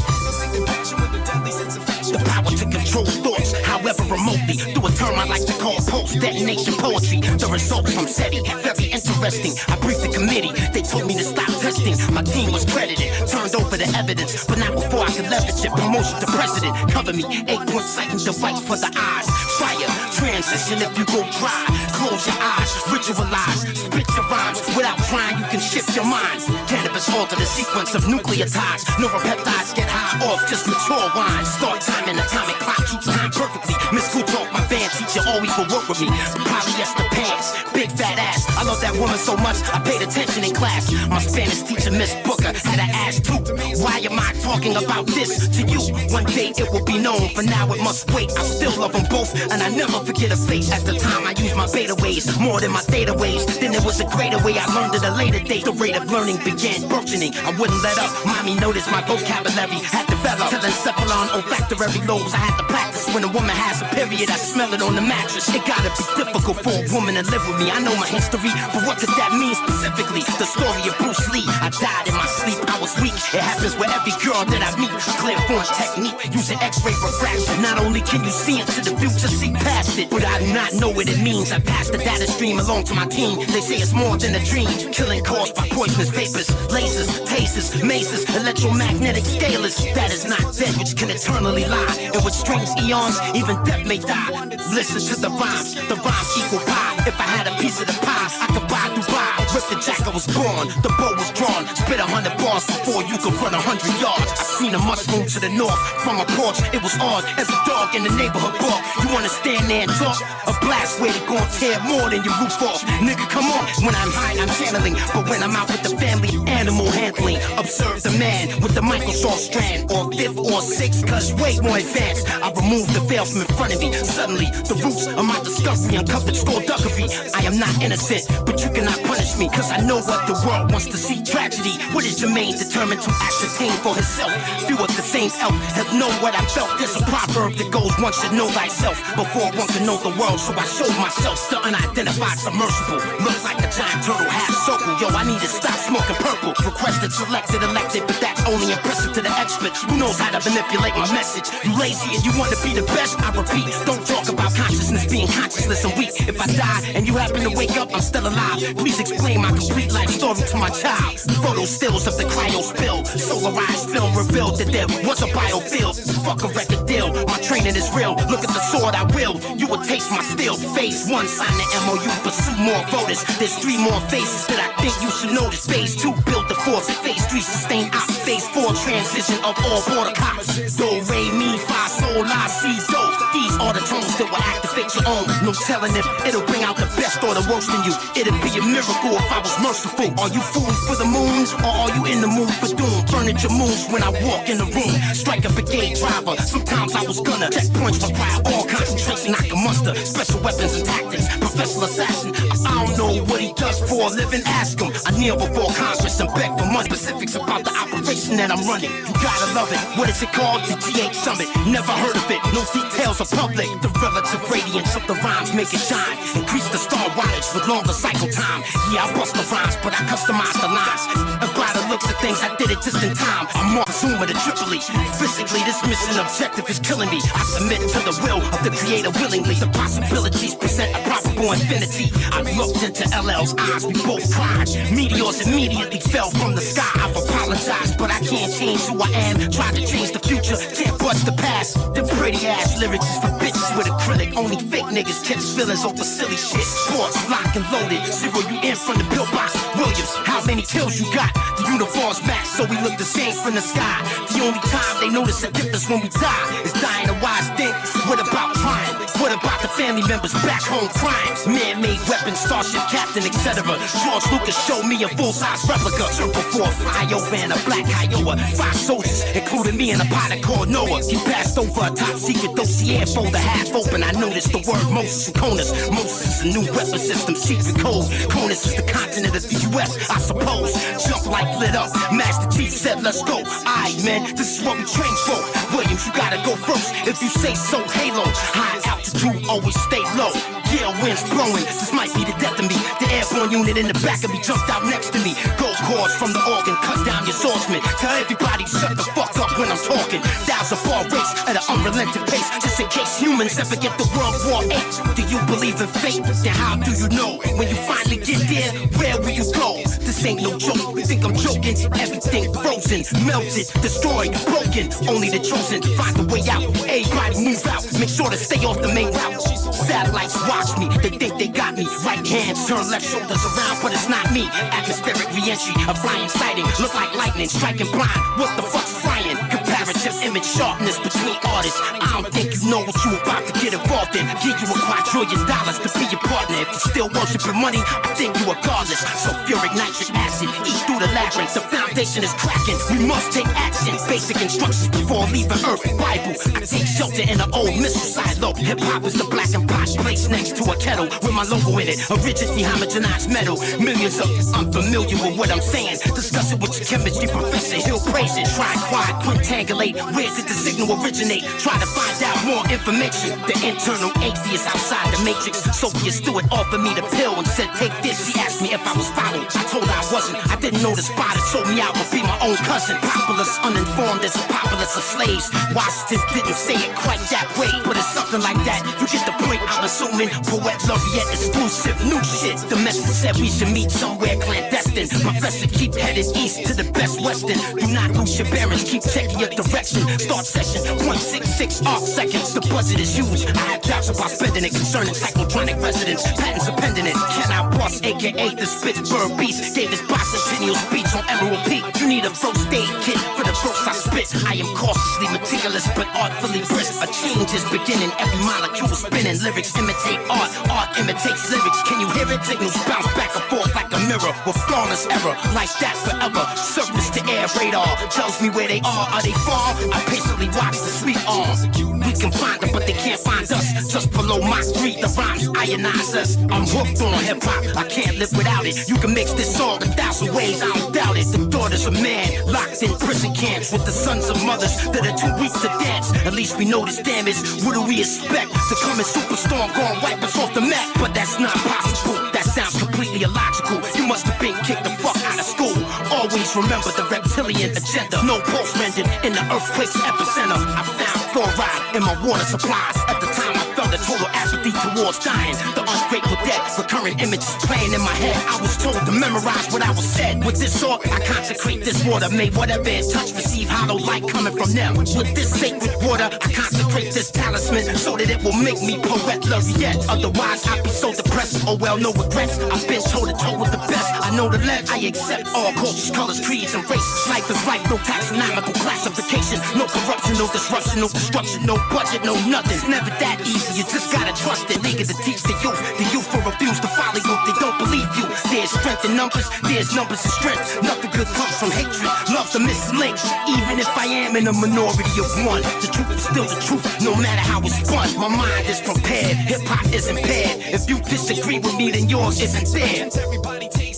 The power to control thoughts, however remotely, through a term I like to call post-detonation poetry. The results from SETI, very interesting. I briefed the committee, they told me to stop testing. My team was credited, turned over the evidence, but not before I could leverage it. Promotion to president, cover me, 8-point sighting device for the eyes. Fire, transition if you go dry. Close your eyes, ritualize, spit your rhymes. Without trying, you can shift your mind. Cannabis alter the sequence of nucleotides. Neuropeptides get high off just mature wine. Start time and atomic clock keeps time perfectly. Miss Kutoff, my band teacher, always will work with me. Polyester pants, big fat ass. I love that woman so much, I paid attention in class. My Spanish teacher, Miss Booker, had an ass too. Why am I talking about this to you? One day it will be known, for now it must wait. I still love them both, and I never forget a face. At the time I used my beta ways, more than my theta waves. Then there was a greater way, I learned at a later date. The rate of learning began burgeoning, I wouldn't let up. Mommy noticed my vocabulary had developed. Telencephalon, olfactory lobes, I had to practice. When a woman has a period, I smell it on the mattress. It gotta be difficult for a woman to live with me. I know my history, but what does that mean specifically? The story of Bruce Lee, I died in my sleep, I was weak. It happens with every girl that I meet. Clear form technique, using x-ray refraction. Not only can you see into the future, see past it, but I do not know what it means. I pass the data stream along to my team. They say it's more than a dream. Killing caused by poisonous vapors, lasers, tasers, mazes, electromagnetic scalers. That is not dead, which can eternally lie. And with strange eons, even death may die. Listen to the rhymes equal pie. If I had a piece of the pie, I could buy Dubai. Rip the the jack I was born. The bow was drawn, spit 100 bars before you could run 100 yards. I seen a mushroom to the north from a porch, it was odd. As a dog in the neighborhood bark, you wanna stand there and talk? A blast where they gon' tear more than your roof off. Nigga, come on. When I'm high, I'm channeling, but when I'm out with the family, animal handling. Observe the man with the Microsoft strand, or 5th or 6th, cause way more advanced. I remove the veil from in front of me. Suddenly, the roots of my discovery uncovered skullduggery. I am not innocent, but you cannot punish me, cause I know what the world wants to see. Tragedy, what is Jermaine determined to ascertain for himself? Few of the same elk have known what I felt. There's a proverb that goes, one should know thyself before one can know the world. So I showed myself still unidentified, submersible. Looks like a giant turtle, half circle. Yo, I need to stop smoking purple. Requested, selected, elected, but that's only impressive to the experts. Who knows how to manipulate my message? You lazy and you want to be the best? I repeat, don't talk about consciousness being conscienceless and weak. If I die and you happen to wake up, I'm still alive. Please explain my complete life story to my child. Photo stills of the cryo spill. Solarized film revealed that there was a biofield. Fuck a record deal, my training is real. Look at the sword I wield, you will taste my steel. Phase 1, sign the MOU, pursue more voters. There's 3 more phases that I think you should notice. Phase 2, build the force. Phase 3, sustain ops. Phase 4, transition of all border cops. Do, re, mi, fa, sol, la, si, do. These are the tones that will activate your own. No telling if it'll bring out the best or the worst in you. It'd be a miracle if I was merciful. Are you fooling for the moon, or are you in the mood for doom? Furniture moves when I walk in the room. Strike a brigade driver. Sometimes I was gonna checkpoints for prior. All concentration I can muster. Special weapons and tactics. Professional assassin. I don't know what he does for a living. Ask him. I kneel before Congress and beg for money. Specifics about the operation that I'm running. You gotta love it. What is it called? The GH Summit. Never heard of it. No details are public. The relative radiance of the rhymes make it shine. Increase the star wattage with longer cycle time. Yeah, I bust the rhymes, but I customize the lines. A glider looks at things, I did it just in time. I'm more consumer than Tripoli. Physically, this mission objective is killing me. I submit to the will of the creator willingly. The possibilities present a probable infinity. I looked into LL's eyes, we both cried. Meteors immediately fell from the sky. I've apologized, but I can't change who I am. Tried to change the future, can't budge the past. The pretty ass lyrics is for bitches with acrylic. Only fake niggas catch feelings over silly shit. Sports locked and loaded, zero you in from the pillbox. Williams, how many kills you got? The uniforms match, so we look the same from the sky. The only time they notice a difference when we die is dying a wise thing. What about trying? What about the family members back home crying? Man-made weapons, starship captain, etc. George Lucas showed me a full-size replica. Circle 4, flyover and a black Kiowa. 5 soldiers, including me in a pilot called Noah. He passed over a top-secret dossier folder half open. I noticed the word Moses and Conus. Moses is a new weapon system, secret code. Conus is the continent of the U.S., I suppose. Jump like lit up. Master Chief said, let's go. Aight, man, this is what we train for. Williams, you gotta go first. If you say so, Halo. High altitude, always stay low. Gale winds blowing, this might be the death of me. The airborne unit in the back of me jumped out next to me. Gold cords from the organ, cut down your swordsman. Tell everybody shut the fuck up when I'm talking. 1,000-bar race at an unrelenting pace, just in case humans ever get the World War 8. Do you believe in fate? Then how do you know? When you finally get there, where will you go? This ain't no joke, you think I'm joking? Everything frozen, melted, destroyed, broken. Only the chosen find a way out. Everybody move out, make sure to stay off the main route. Satellites watch me, they think they got me. Right hands turn left shoulders around, but it's not me. Atmospheric re-entry, a flying sighting. Look like lightning, striking blind. What the fuck's flying? Comparative image sharpness between artists. I don't think you know what you about to get involved in. Give you $1 quadrillion to be your partner. If you still worshiping money, I think you are godless. Sulfuric nitric acid, eat through the labyrinth. The foundation is cracking, we must take action. Basic instructions before leaving Earth. Bible, I take shelter in an old missile silo. Hip-hop is the black and pot placed next to a kettle with my logo in it. Originally homogenized metal. Millions of unfamiliar with what I'm saying. Discuss it with your chemistry professor, he'll praise it. Try quad, quintangulate, where did the signal originate? Try to find out more information. The internal atheist outside the matrix. Sophia Stewart offered me the pill and said take this. She asked me if I was followed. I told her I wasn't. I didn't know the spot that sold me out would be my own cousin. Populace, uninformed as a populace of slaves. Washington didn't say it quite that way, but it's something like that. You get the point, I'm assuming. Poet Laureate exclusive, new shit. The message said we should meet somewhere clandestine. Professor, keep headed east to the best western. Do not lose your bearings, keep checking your direction. Start session, 166 arc seconds. The budget is huge. I have doubts about spending it concerning psychotronic residents. Patents are pending it. Can I boss, aka the Pittsburgh Beast? Gave his bicentennial speech on Emerald Peak. You need a first aid kit for the verse I spit. I am cautiously meticulous but artfully brisk. A change is beginning, every molecule spinning. Lyrics imitate art, art imitates lyrics. Can you hear it? Signals bounce back and forth like a mirror with flawless error. Like that forever. Surface to air radar tells me where they are they far? I patiently watch the sweet arms. We can find them, but they can't find us. Just below my street, the rhymes ionize us. I'm hooked on hip-hop, I can't live without it. You can mix this song 1,000 ways, I don't doubt it. The daughters of man, locked in prison camps with the sons of mothers that are too weak to dance. At least we know this damage. What do we expect? To come in superstorm, gon' wipe us off the map. But that's not possible, that sounds completely illogical. You must have been kicked the fuck out of school. Always remember the reptilian agenda. No pulse rendered in the earthquake's epicenter. I found fluoride in my water supplies. At the time I felt a total apathy towards dying. The ungrateful dead, recurrent images playing in my head. I was told to memorize what I was said. With this sword, I consecrate this water. May whatever it touch receive hollow light coming from them. With this sacred water, I consecrate this talisman so that it will make me poet laureate. Otherwise, I'd be so depressed. Oh well, no regrets. I've been toe to toe with the best. I know the left. I accept all cultures, colors, creeds, and races. Life is life, no taxonomical classification. No corruption, no disruption, no destruction, no budget, no nothing. It's never that easy. You just gotta trust it. Nigga to teach the youth. The youth will refuse to follow you. They don't believe you. There's strength in numbers. There's numbers and strength. Nothing good comes from hatred. Love the mislinked. Even if I am in a minority of one, the truth is still the truth, no matter how it's spun. My mind is prepared. Hip hop is impaired. If you disagree with me, then yours isn't there.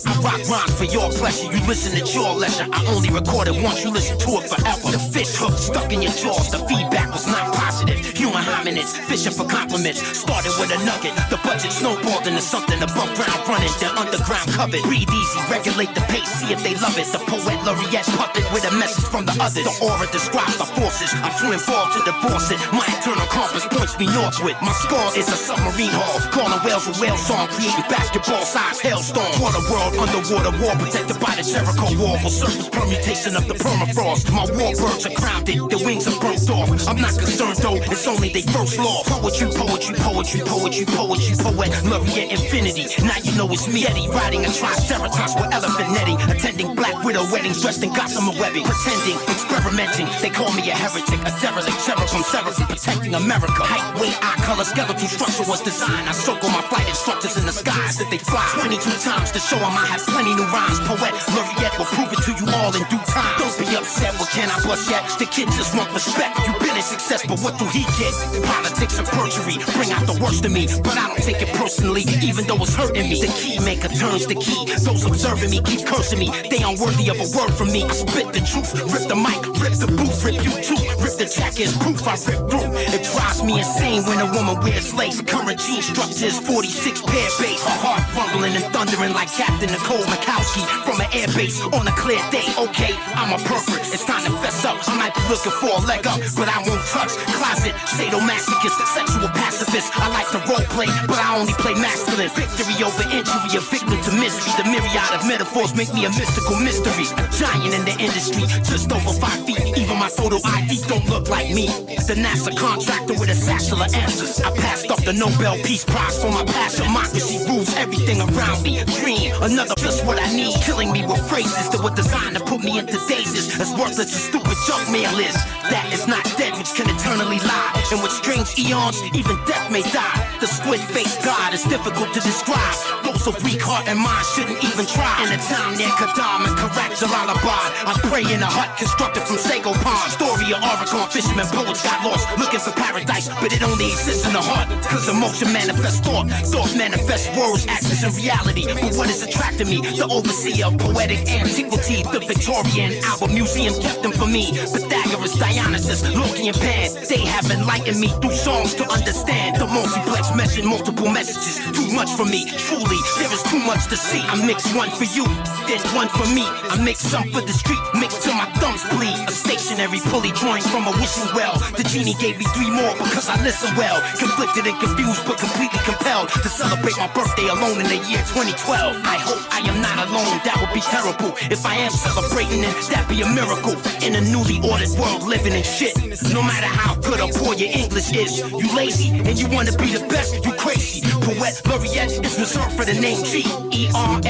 I rock rhymes for your pleasure. You listen at your leisure. I only record it once. You listen to it forever. The fish hook stuck in your jaws. The feedback was not positive. Human hominids fishing for compliments. Started with a nugget. The budget snowballed into something above ground running. Then underground covered. Breathe easy. Regulate the pace. See if they love it. The poet laureate puppet with a message from the others. The aura describes the forces. I'm too involved to divorce it. My internal compass points me northward. My score is a submarine hull. Calling whales a whale song. Creating basketball-sized hailstorm. Water world. Underwater war protected by the Jericho wall. For surface permutation of the permafrost. My warbirds are grounded, their wings are burnt off. I'm not concerned though, it's only they first law. Poetry, poetry, poetry, poetry, poetry, poet, laureate infinity. Now you know it's me, Eddie, riding a triceratops with elephant netting. Attending black widow weddings, dressed in gossamer webbing. Pretending, experimenting, they call me a heretic. A derelict, cherubim, seraphim, protecting America. Height, weight, eye color, skeletal structure was designed. I circle my flight instructors in the skies that they fly 22 times to show them I have plenty new rhymes. Poet, laureate will prove it to you all in due time. Don't be upset, what can I bust yet? The kid just want respect. You've been a success, but what do he get? Politics and perjury bring out the worst in me, but I don't take it personally, even though it's hurting me. The key maker turns the key. Those observing me keep cursing me. They unworthy of a word from me. I spit the truth, rip the mic, rip the booth, rip you too. Rip the jacket is proof I rip through. It drives me insane when a woman wears lace. Current jean structures, 46 pair base. Her heart rumbling and thundering like Captain Nicole Mikowski from an airbase on a clear day. Okay, I'm a pervert, it's time to fess up. I might be looking for a leg up, but I won't touch. Closet, sadomasochist, sexual pacifist. I like to role play, but I only play masculine. Victory over injury, a victim to mystery. The myriad of metaphors make me a mystical mystery. A giant in the industry, just over 5 feet. Even my photo ID don't look like me. The NASA contractor with a satchel of answers. I passed up the Nobel Peace Prize for my passion. Democracy rules everything around me. Dream, another just what I need. Killing me with phrases that were designed to put me into dazes. As worthless as stupid junk mail is. That is not dead, which can eternally lie. And with strange eons, even death may die. The squid-faced God is difficult to describe. Those of weak heart and mind shouldn't even try. In a town near Kadam and Karak, Jalalabad, I pray in a hut constructed from Sago Pond. Story of Oregon fishermen, poets got lost looking for paradise, but it only exists in the heart. Cause emotion manifests thought, thought manifests words, actions, and reality. But what is attracting me? The overseer of poetic antiquity, the Victorian album museum kept them for me. Pythagoras, Dionysus, Loki, and Pan, they have enlightened me through songs to understand. The multiplex message, multiple messages, too much for me. Truly, there is too much to see. I mix one for you, then one for me. I mix some for the street, mix till my thumbs bleed. A stationary pulley drawing from a wishing well. The genie gave me 3 more because I listen well. Conflicted and confused, but completely compelled to celebrate my birthday alone in the year 2012. I hope I am not alone. alone, that would be terrible. If I am celebrating, then that'd be a miracle. In a newly ordered world, living in shit. No matter how good or poor your English is, you lazy and you wanna be the best, you crazy. Poet laureate is reserved for the name G-E-R-M-A-I-N-E.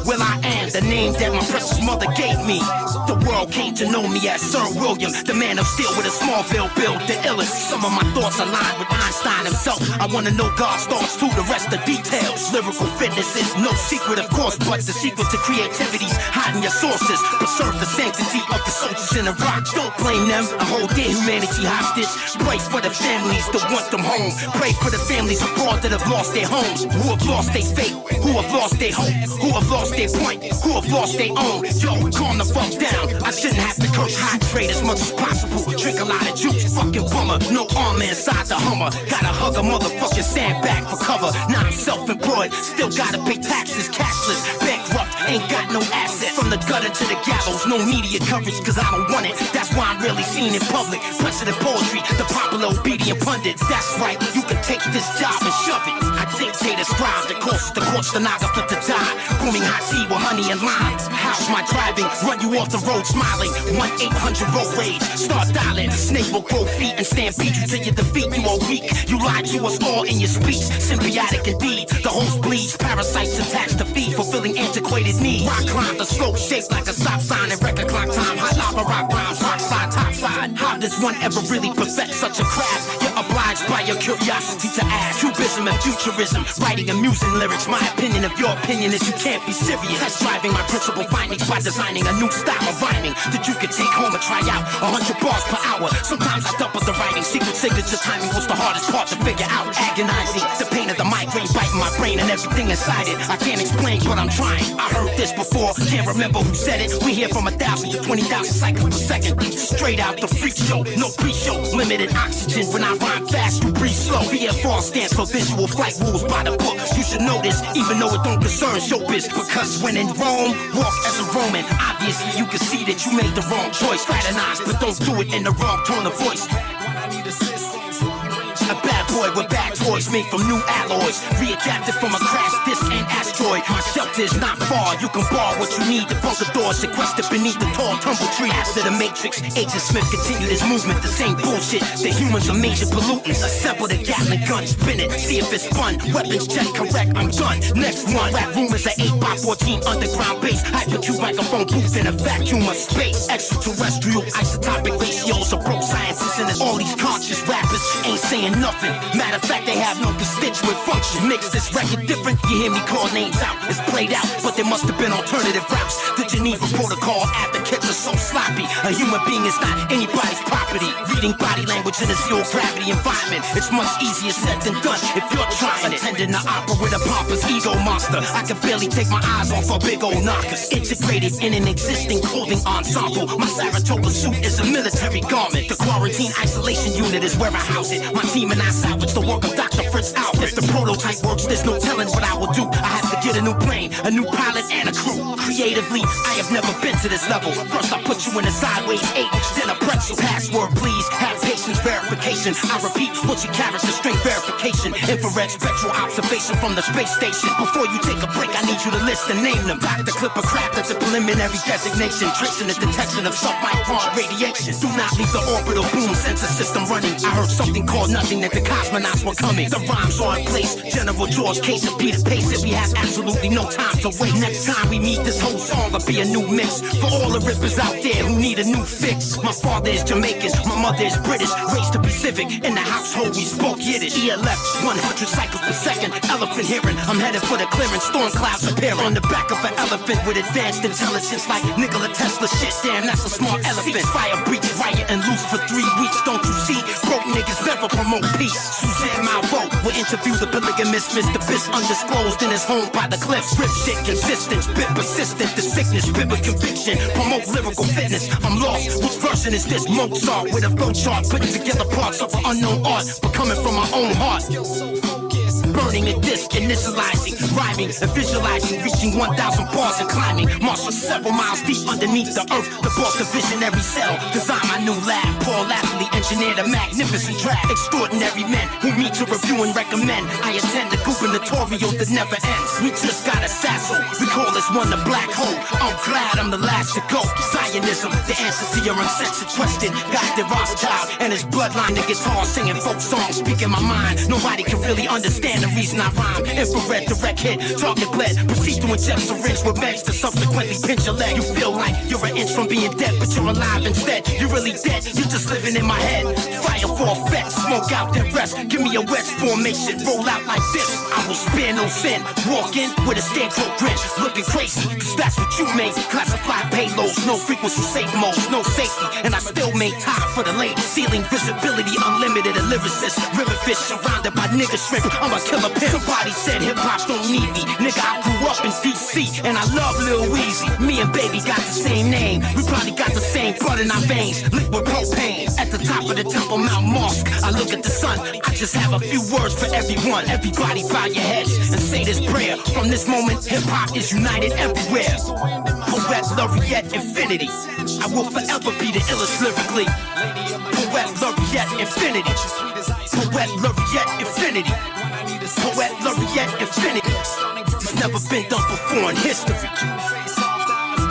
Well, I am the name that my precious mother gave me. The world came to know me as Sir William, the man of steel with a Smallville build, the illest. Some of my thoughts align with Einstein himself. I wanna know God's thoughts too, the rest of details. Lyrical fitness is no secret, of course, but the secret to creativity's hiding your sources. Preserve the sanctity of the soldiers in Iraq. Don't blame them, I hold their humanity hostage. Pray for the families that want them home. Pray for the families abroad that have lost their homes, who have lost their faith, who have lost their hope, who have lost their point, who have lost their own. Yo, calm the fuck down. I shouldn't have to curse, hydrate as much as possible. Drink a lot of juice, fucking bummer. No armor inside the Hummer. Gotta hug a motherfucking sandbag for cover. Now I'm self-employed, still gotta pay taxes, cashless, bankrupt, ain't got no assets. From the gutter to the gallows, no media coverage cause I don't want it. That's why I'm really seen in public. Precedent poetry, the popular obedient pundits. That's right, you can take this job and shove it. I dictate a scribe that causes the stenographer to die. Booming hot tea with honey and lime. How's my driving? Run you off the road smiling. 1-800 road rage. Start dialing. The snake will grow feet and stampede you till you defeat. You are weak. You lied to us all in your speech. Symbiotic indeed. The host bleeds. Parasites attached to feed. Fulfilling antiquated needs. Rock climb the slope shaped like a stop sign and record clock time. Hot lava rock rhymes. Rock side, top side. How does one ever really perfect such a craft? You're obliged by your curiosity to ask. Cubism and futurism. Writing and musing lyrics. My opinion of your opinion is you can't be serious. That's driving my principal findings by designing a new style of rhyming that you could take home and try out. 100 bars per hour. Sometimes I double the writing. Secret signature timing was the hardest part to figure out. Agonizing. The pain of the migraine biting my brain and everything inside it. I can't explain, but I'm trying. I heard this before. Can't remember who said it. We hear from 1,000 to 20,000 cycles per second. Straight out the freak show. No pre-show. Limited oxygen. When I rhyme fast, you breathe slow. VFR stands for visual flight rules by the book. You should know this, even though it don't concern showbiz. Because when in Rome, walk as a Roman. Obviously, you can see that you made the wrong choice. Fraternize, but don't do it in the wrong tone of voice. A bad boy with bad toys made from new alloys. Readapted from a crash disc and asteroid. My shelter is not far. You can borrow what you need. The bunker doors sequestered beneath the tall tumble tree. After the Matrix, Agent Smith continued his movement. The same bullshit. The humans are major pollutants. Assemble the Gatling gun, spin it, see if it's fun. Weapons check correct, I'm done. Next one. Rap room is an 8x14 underground base. Hypercube microphone booth in a vacuum of space. Extraterrestrial isotopic ratios of broke sciences. And all these conscious rappers ain't saying nothing. Matter of fact, they have no constituent function. Mix this record different, you hear me call names out. It's played out, but there must have been alternative routes. The Geneva Protocol advocates are so sloppy. A human being is not anybody's property. Reading body language in a zero gravity environment. It's much easier said than done if you're trying it. Attending the opera with a pompous ego monster. I can barely take my eyes off a big old knockers. Integrated in an existing clothing ensemble. My Saratoga suit is a military garment. The quarantine isolation unit is where I house it. My team and I salvage the work of Dr. Fritz Albert. If the prototype works, there's no telling what I will do. I have to get a new plane, a new pilot, and a crew. Creatively, I have never been to this level. First I put you in a sideways 8, then a pretzel. Password, please. Have patience, verification. I repeat, what's your character strength verification? Infrared spectral observation from the space station. Before you take a break, I need you to list and name them. Dr. Clipper craft as a preliminary designation. Tracing the detection of submicron radiation. Do not leave the orbital boom sensor system running. I heard something called nothing that the cosmonauts were coming. The rhymes are in place. General George Case and Peter Pace said we have absolutely no time to wait. Next time we meet, this whole song will be a new mix. For all the rippers out there who need a new fix. My father is Jamaican, my mother is British. Raised to be civic, in the household we spoke Yiddish. ELF, 100 cycles per second. Elephant hearing, I'm headed for the clearance. Storm clouds appear on the back of an elephant with advanced intelligence like Nikola Tesla. Shit, damn, that's a smart elephant. Fire, breach, riot, and loose for 3 weeks. Don't you see? Broke niggas never promote peace. Suzanne Malvo will interview the polygamist Mr. Biss, undisclosed in his home by the cliffs. Rip shit, consistent, bit persistent. The sickness, bit with conviction. Promote lyrical fitness. I'm lost. Which version is this? Mozart with a flow chart, putting together parts of an unknown art, but coming from my own heart. burning a disc, initializing, rhyming, and visualizing, reaching 1,000 bars and climbing, marching several miles deep underneath the earth. The boss, the visionary cell, design my new lab. Paul Athley engineered a magnificent track. Extraordinary men who meet to review and recommend. I attend the gubernatorial that never ends. We just got a sassel, we call this one the black hole. I'm glad I'm the last to go. Zionism, the answer to your uncensored question. God the Rothschild and his bloodline, the guitar singing folk songs, speaking my mind. Nobody can really understand the reason I rhyme. Infrared direct hit, target bled. Proceed to inject syringe with meds to subsequently pinch your leg. You feel like you're an inch from being dead, but you're alive instead. You're really dead, you're just living in my head. Fire for effect, smoke out then rest. Give me a wedge formation, roll out like this. I will spare no sin, walk in with a scarecrow grin. Looking crazy, cause that's what you made. Classified payloads, no frequency safe modes, no safety. And I still made time for the lady. Ceiling visibility, unlimited, a lyricist. River fish surrounded by nigga shrimp. I'm a killer pimp. Somebody said hip hop don't need me. Nigga, I grew up in DC and I love Lil Weezy. Me and Baby got the same name. We probably got the same blood in our veins. Liquid propane at the top of the Temple Mount Mosque. I look at the sun. I just have a few words for everyone. Everybody bow your heads and say this prayer. From this moment, hip hop is united everywhere. Poet laureate infinity. I will forever be the illest lyrically. Poet laureate infinity. Poet laureate infinity. Poet laureate infinity. It's never been done before in history.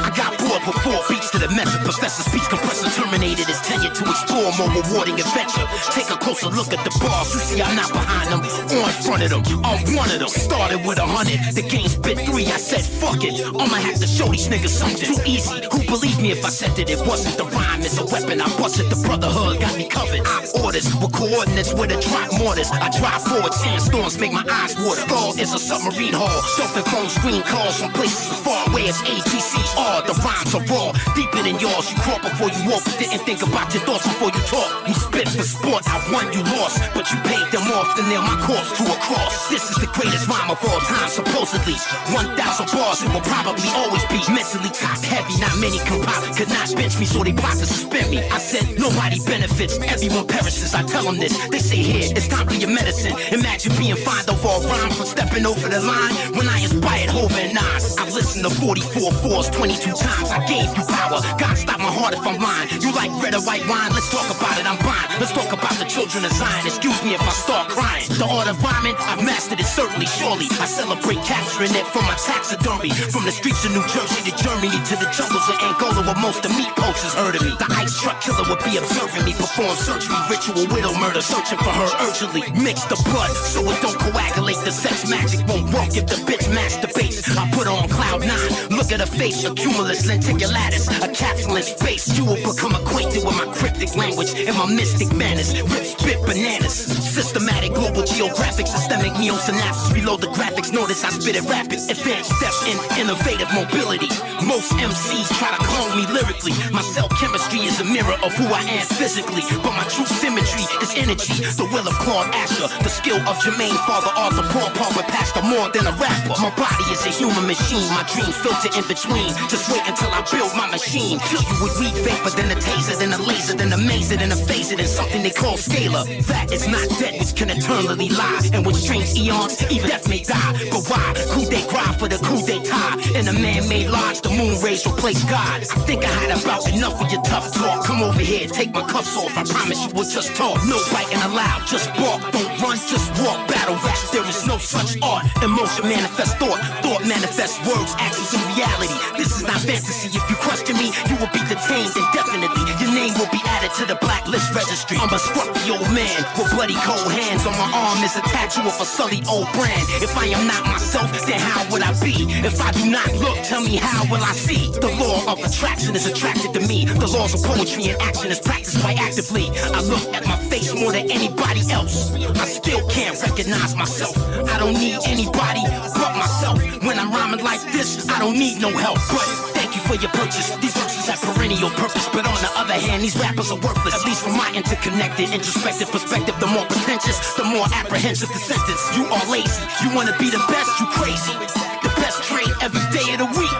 I got bored with 4 beats to the measure. Professor speech compressor terminated his tenure to explore more rewarding adventure. Take a closer look at the bars. You see I'm not behind them or in front of them. I'm one of them. Started with 100. The game spit 3. I said fuck it. I'ma have to show these niggas something too easy. Who believe me if I said that it wasn't? The rhyme is a weapon. I busted the brotherhood. Got me covered. I orders with coordinates with a drop mortars. I drive forward. Sandstorms make my eyes water. Skull is a submarine hull. Surfing phone screen calls from places as far away as ATCR. The rhymes are raw, deeper than yours. You crawl before you walk, but didn't think about your thoughts before you talk. You spit for sport, I won, you lost, but you paid them off to nail my corpse to a cross. This is the greatest rhyme of all time, supposedly. 1,000 bars, it will probably always be mentally top heavy. Not many could not bench me, so they plot to suspend me. I said nobody benefits, everyone perishes. I tell them this, they say here, it's time for your medicine. Imagine being fined over a rhyme for stepping over the line. When I inspired Hov and Nas, I listened to 44 fours, 22 times. I gave you power. God stop my heart if I'm lying. You like red or white wine? Let's talk about it. I'm fine. Let's talk about the children of Zion. Excuse me if I start crying. The art of rhyming, I've mastered it certainly, surely. I celebrate capturing it from my taxidermy. From the streets of New Jersey to Germany to the jungles of Angola, where most of meat poachers heard of me. The ice truck killer would be observing me perform surgery, ritual widow murder, searching for her urgently. Mix the blood so it don't coagulate. The sex magic won't work if the bitch masturbates. I put on cloud 9. Look at her face, a cumulus lenticulatus, a capsule in space. You will become acquainted with my cryptic language and my mystic manners. Rip, spit, bananas. Systematic, global, geographic, systemic, neosynapses. Reload the graphics, notice I spit it rapid. Advanced steps in innovative mobility. Most MCs try to clone me lyrically. My cell chemistry is a mirror of who I am physically, but my true symmetry is energy. The will of Claude Asher, the skill of Jermaine, Father Arthur, Paul Palmer, Pastor more than a rapper. My body is a human machine, my dreams filter in between. Just wait until I build my machine. Kill you with weed vapor, then a taser, then a laser, then a mazer, then a phaser, then something they call scalar. That is not dead, which can eternally lie. And with strange eons, even death may die. But why? Coup de grace for the coup d'etat. In a man-made lodge, the moon rays replace God. I think I had about enough of your tough talk. Come over here, take my cuffs off. I promise you we'll just talk. No biting allowed, just bark. Don't run, just walk. Battle rap, there is no such art. Emotion manifests thought. Thought manifests words, actions in reality. This is not fantasy. If you question me, you will be detained indefinitely. Your name will be added to the blacklist registry. I'm a scruffy old man with bloody cold hands. On my arm is a tattoo of a sullied old brand. If I am not myself, then how would I be? If I do not look, tell me how will I see? The law of attraction is attracted to me. The laws of poetry and action is practiced quite actively. I look at my face more than anybody else. I still can't recognize myself. I don't need anybody but myself. When I'm rhyming like this, I don't need no help. But thank you for your purchase. These verses have perennial purpose. But on the other hand, these rappers are worthless. At least from my interconnected, introspective perspective. The more pretentious, the more apprehensive the sentence. You are lazy. You wanna be the best, you crazy. The best trade every day of the week.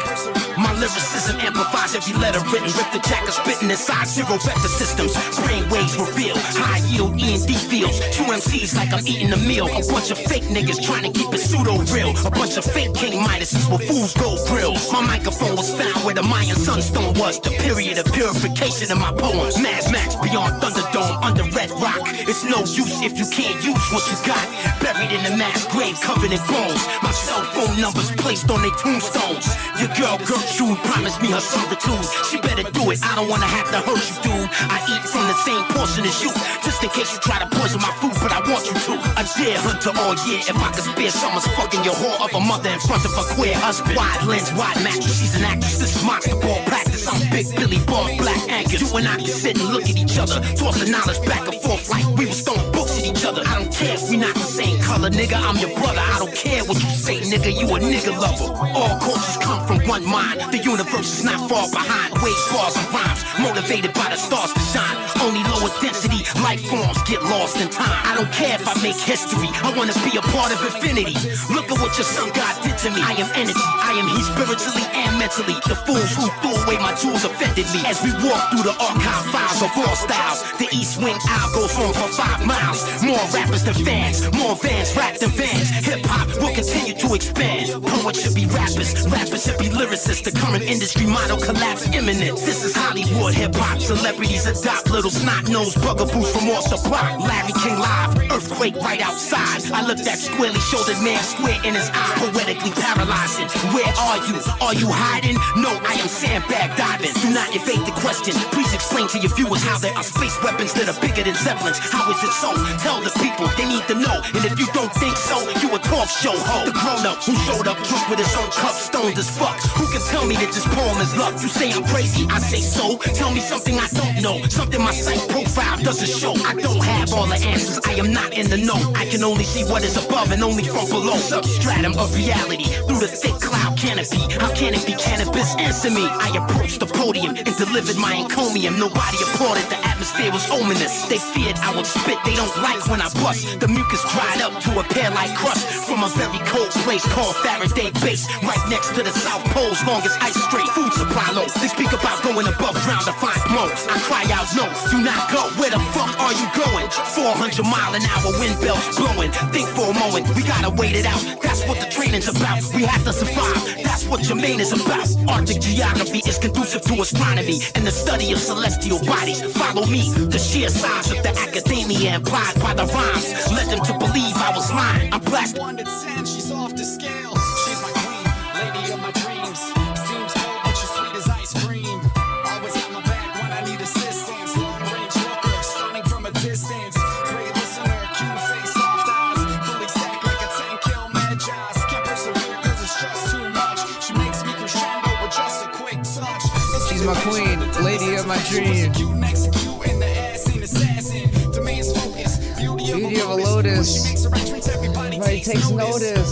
My lyricism amplifies every letter written. Rip the jack of spitting inside zero vector systems. Brain waves reveal high yield E&D field. meals. Two MCs like I'm eating a meal. A bunch of fake niggas trying to keep it pseudo real. A bunch of fake King Midases with fools gold grills. My microphone was found where the Mayan sunstone was. The period of purification in my poems. Mad Max beyond Thunderdome under Red Rock. It's no use if you can't use what you got. Buried in a mass grave covered in bones. My cell phone numbers placed on their tombstones. Your girl Gertrude promised me her servitude. She better do it, I don't wanna have to hurt you, dude. I eat from the same portion as you, just in case you try to poison my food, but I want you to. A deer hunter all year, if I could spare someone's fucking your whore of a mother in front of a queer husband. Wide lens, wide mattress, she's an actress, this is monster ball practice. I'm Big Billy Boss, Black Angus. You and I can sit and look at each other, tossing knowledge back and forth like we was throwing books at each other. I don't care if we not the same color, nigga, I'm your brother. I don't care what you say, nigga, you a nigga lover. All cultures come from one mind, the universe is not far behind. Wage bars and rhymes, motivated by the stars to shine. Only lower density life forms get lost in time. I don't care if I make history, I wanna be a part of infinity. Look at what your son God did to me. I am energy, I am he spiritually and mentally. The fools who threw away my tools offended me. As we walk through the archive files of all styles, the East Wing aisle goes on for 5 miles. More rappers than fans, more vans rap than vans. Hip hop will continue to expand. Poets should be rappers, rappers should be lyricists. The current industry model collapse imminent. This is Hollywood hip hop. Celebrities adopt little snot nosed bugaboos from off the block. Larry King live, earthquake right outside. I looked that squarely shouldered man square in his eye, poetically paralyzing. Where are you? Are you hiding? No, I am sandbag diving. Do not evade the question. Please explain to your viewers how there are space weapons that are bigger than Zeppelins. How is it so? Tell the people, they need to know. And if you don't think so, you a talk show ho. The grown up who showed up drunk with his own cup, stoned as fuck. Who can tell me that this poem is luck? You say I'm crazy, I say so. Tell me something I don't know, something my site profile doesn't show. I don't have all the answers, I am not in the know. I can only see what is above and only from below. Substratum of reality through the thick cloud canopy. How can it be cannabis? Answer me. I approached the podium and delivered my encomium. Nobody applauded, the atmosphere was ominous. They feared I would spit, they don't like when I bust. The mucus dried up to appear like crust from a very cold place called Faraday Base, right next to the South Pole's longest ice strait. Food supply low, they speak about going above ground to find more. I cry out no, do not go. Where the fuck are you going? 400-mile-an-hour wind belts blowing. Think for a moment, we gotta wait it out. That's what the training's about. We have to survive, that's what Jermaine is about. Arctic geography is conducive to astronomy and the study of celestial bodies. Follow me, the sheer size of the academia implied by the rhymes led them to believe I was lying. I'm blessed. 1 to 10, she's off the scale. She's my queen, lady of my dreams. Seems cold, but she's sweet as ice cream. Always got my back when I need assistance. Long range looker, stunning from a distance. Great listener, cute face, soft eyes. Fully stacked like a 10-kill Magi's. Can't persevere cause it's just too much. She makes me crescendo with just a quick touch. She's my queen, lady of my dreams. Beauty of a lotus. Everybody takes notice.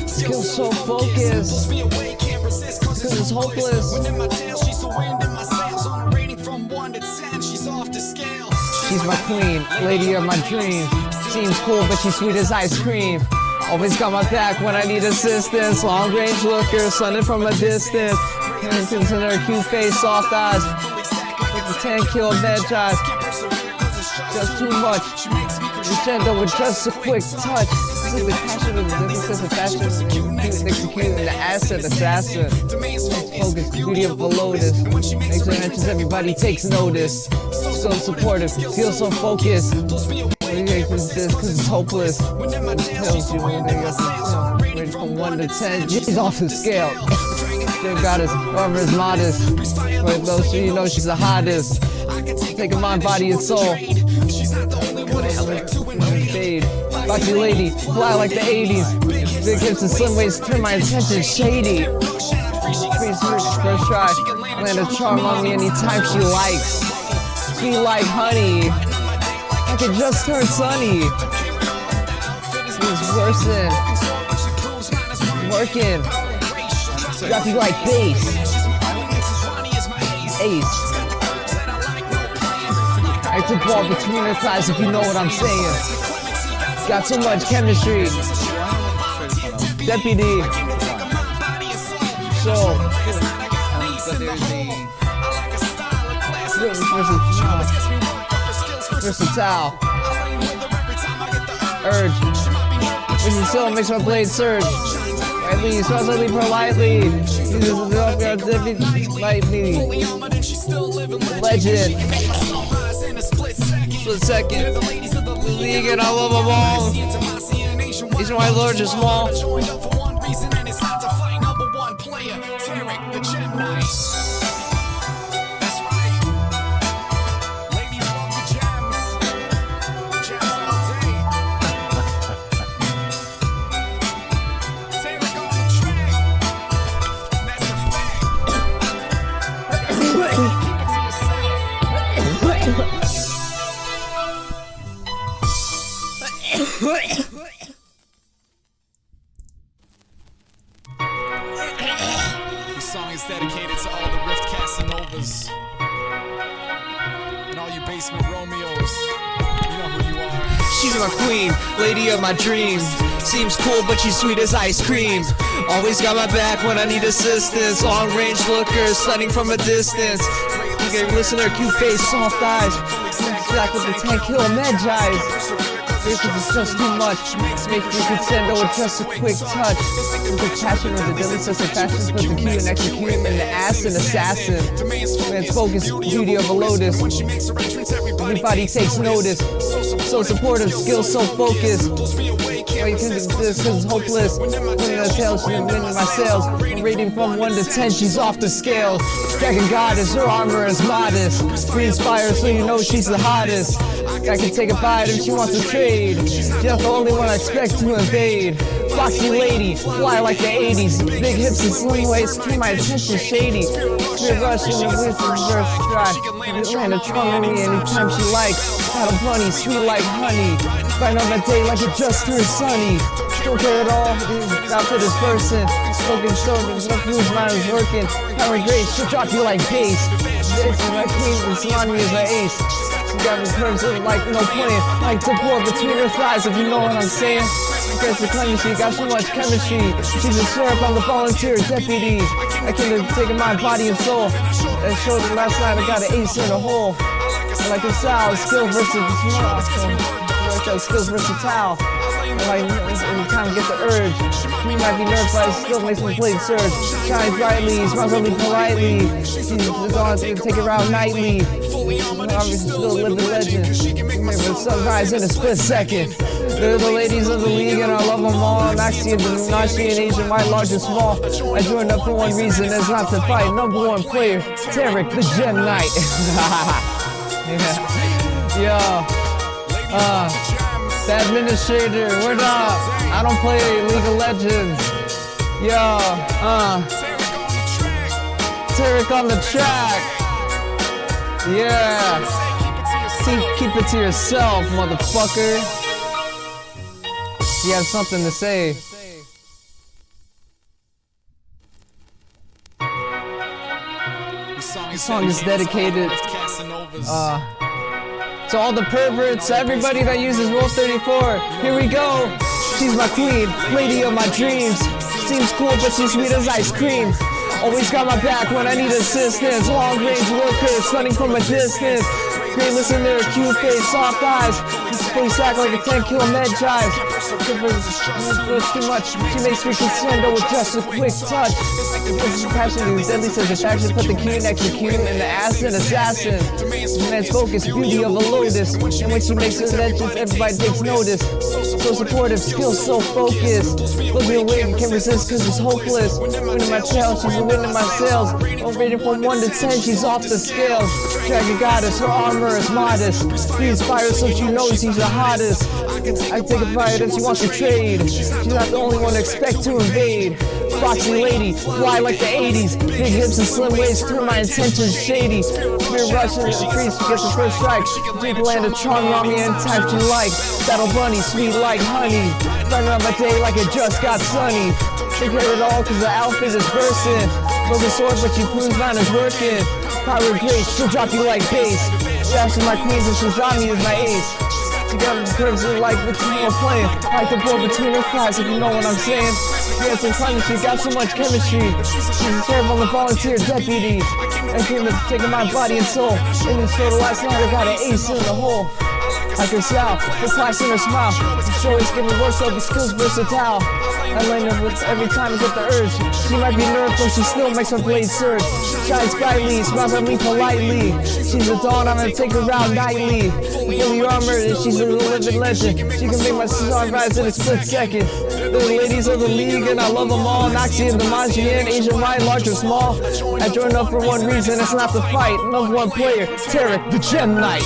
Skill so focused. Cause it's hopeless. She's my queen, lady of my dreams. Seems cool, but she's sweet as ice cream. Always got my back when I need assistance. Long range looker, sunning from a distance. Innocence in her cute face, soft eyes. Like the 10-kill Magi's. Just too much. Crescendo with just a quick touch. This is the passion of the differences of fashion. Executing the asset assassin. Focus, beauty of a lotus. Makes her entrance, everybody takes notice. So supportive, feel so focused. Cause it's hopeless. Tells you when they got rated from 1 to 10. She's off the scale. Still got us, armor is modest. But though she, you know she's the hottest. Taking mind, body, and soul. Fade. Lucky lady, fly like the 80s. Big hips and slim waist, turn my attention shady. First try, land a charm on me anytime she likes. Sweet like honey, I could just turn sunny. It's worsen, working. Got you like bass. Ace. I took ball between her thighs if you know what I'm saying. Got so much chemistry. Deputy. So. Versatile. urge. Vision still makes my blade surge. Lightly, slightly, politely. Uses the lightly. Legend. Split second. League and I love them all. These are my large and small. This song is dedicated to all the Rift Casanovas and all you basement Romeos. You know who you are. She's my queen, lady of my dreams. Seems cool, but she's sweet as ice cream. Always got my back when I need assistance. Long range looker, stunning from a distance. Okay, listen to her cute face, soft eyes. Stacked with the 10-kilo Medjais. This is just too much. Make me consent or just a quick touch. The passion of the deadly sense of fashion. Put the key and execute in the ass and assassin. Man's focus, beauty of a lotus. Everybody takes notice. So supportive, skill so focused. Wait, this is hopeless. Winning the tail, she's winning my sales. I'm rating from 1 to 10, she's off the scale. Dragon goddess, her armor is modest. Free inspired, so you know she's the hottest. I can take a bite if she wants to trade. Just the only one I expect to invade. Foxy lady, fly like the 80s. Big hips and slim waist, keep my attention shady. Spirit rush in the wind from reverse stride. Land a trunk on me anytime she likes. Got a bunny, sweet like honey. Right on that day like it just turned sunny. Don't care at all, out for this person. Smoking shoulders, nothing whose mind is working. Power grace, she'll drop you like bass. This is my queen, and Salami is my ace. She got me curves like no plan. Like to pour between her thighs, if you know what I'm saying. Because the clemency got so much chemistry. She's a sheriff, I'm the volunteer deputy. I can take my body and soul. That showed it last night, I got an ace in a hole. I like her style, skill versatile. Skills versatile. Like, anytime I get the urge. He might be nervous, but it still makes me play the surge. Shines brightly, smiles really politely. She's on to take it around nightly. I'm still a living legend. Remember, sunrise in a split second. They're the ladies of the league, and I love them all. Nazi and Asian, white, large, and small. I joined up for one reason, it's not to fight. Number one player, Tarek, the Gem Knight. Yeah. The administrator, word up. I don't play League of Legends. Yo, Tarek on the track. Yeah. Keep it to yourself, motherfucker. You have something to say. This song is dedicated to all the perverts, everybody that uses Rule 34. Here we go. She's my queen, lady of my dreams. Seems cool, but she's sweet as ice cream. Always got my back when I need assistance. Long range worker, stunning from a distance. Great listener, cute face, soft eyes. Face act like a 10-kilo Medjais. Too much. She makes me consent with just a quick touch. This is passion, deadly sense of fashion. Put the key and execute in the ass and assassin. Man's focus, beauty of a lotus. And when she makes her mentions, everybody takes notice. So supportive, skill so focused. Look me away, can't resist cause it's hopeless. Winning my tail, she's winning my sales. I'm rating from 1 to 10, she's off the scales. Dragon goddess, her armor is modest. She inspires so she knows he's the hottest. I take a bite if she wants to trade. She's not the only one to expect to invade. Foxy lady, fly like the 80s. Big hips and slim waist, through my intentions shady. Spirit rushing and freeze, she gets the first strike. Drink land of charm on me anytime she like. Battle bunny, sweet like honey. Running on my day like it just got sunny. Take care of it all cause the outfit is bursting. Broken sword but she proves mine is working. Power grace, she'll drop you like bass. She's my queens and Shazami is my ace. Together the curves are like between her playing. Like the ball between her thighs if you know what I'm saying. Yeah, it's in she got so much chemistry. She's a terrible volunteer deputy. I came to taking my body and soul. In this photo last night I got an ace in the hole. I can sell, the class in her smile. She's always giving work, so the skills versatile. I land her with every time I get the urge. She might be nerfed, but she still makes her blade surge. Shines brightly, smiles at me politely. She's a dawn, I'm gonna take her out nightly. Fully armored, she's a living legend. She can make my song rise in a split second. They're the ladies of the league, and I love them all. Noxie and Demontian, Asian wide, large or small. I joined up for one reason, it's not to fight. Number one player, Tarek, the Gem Knight.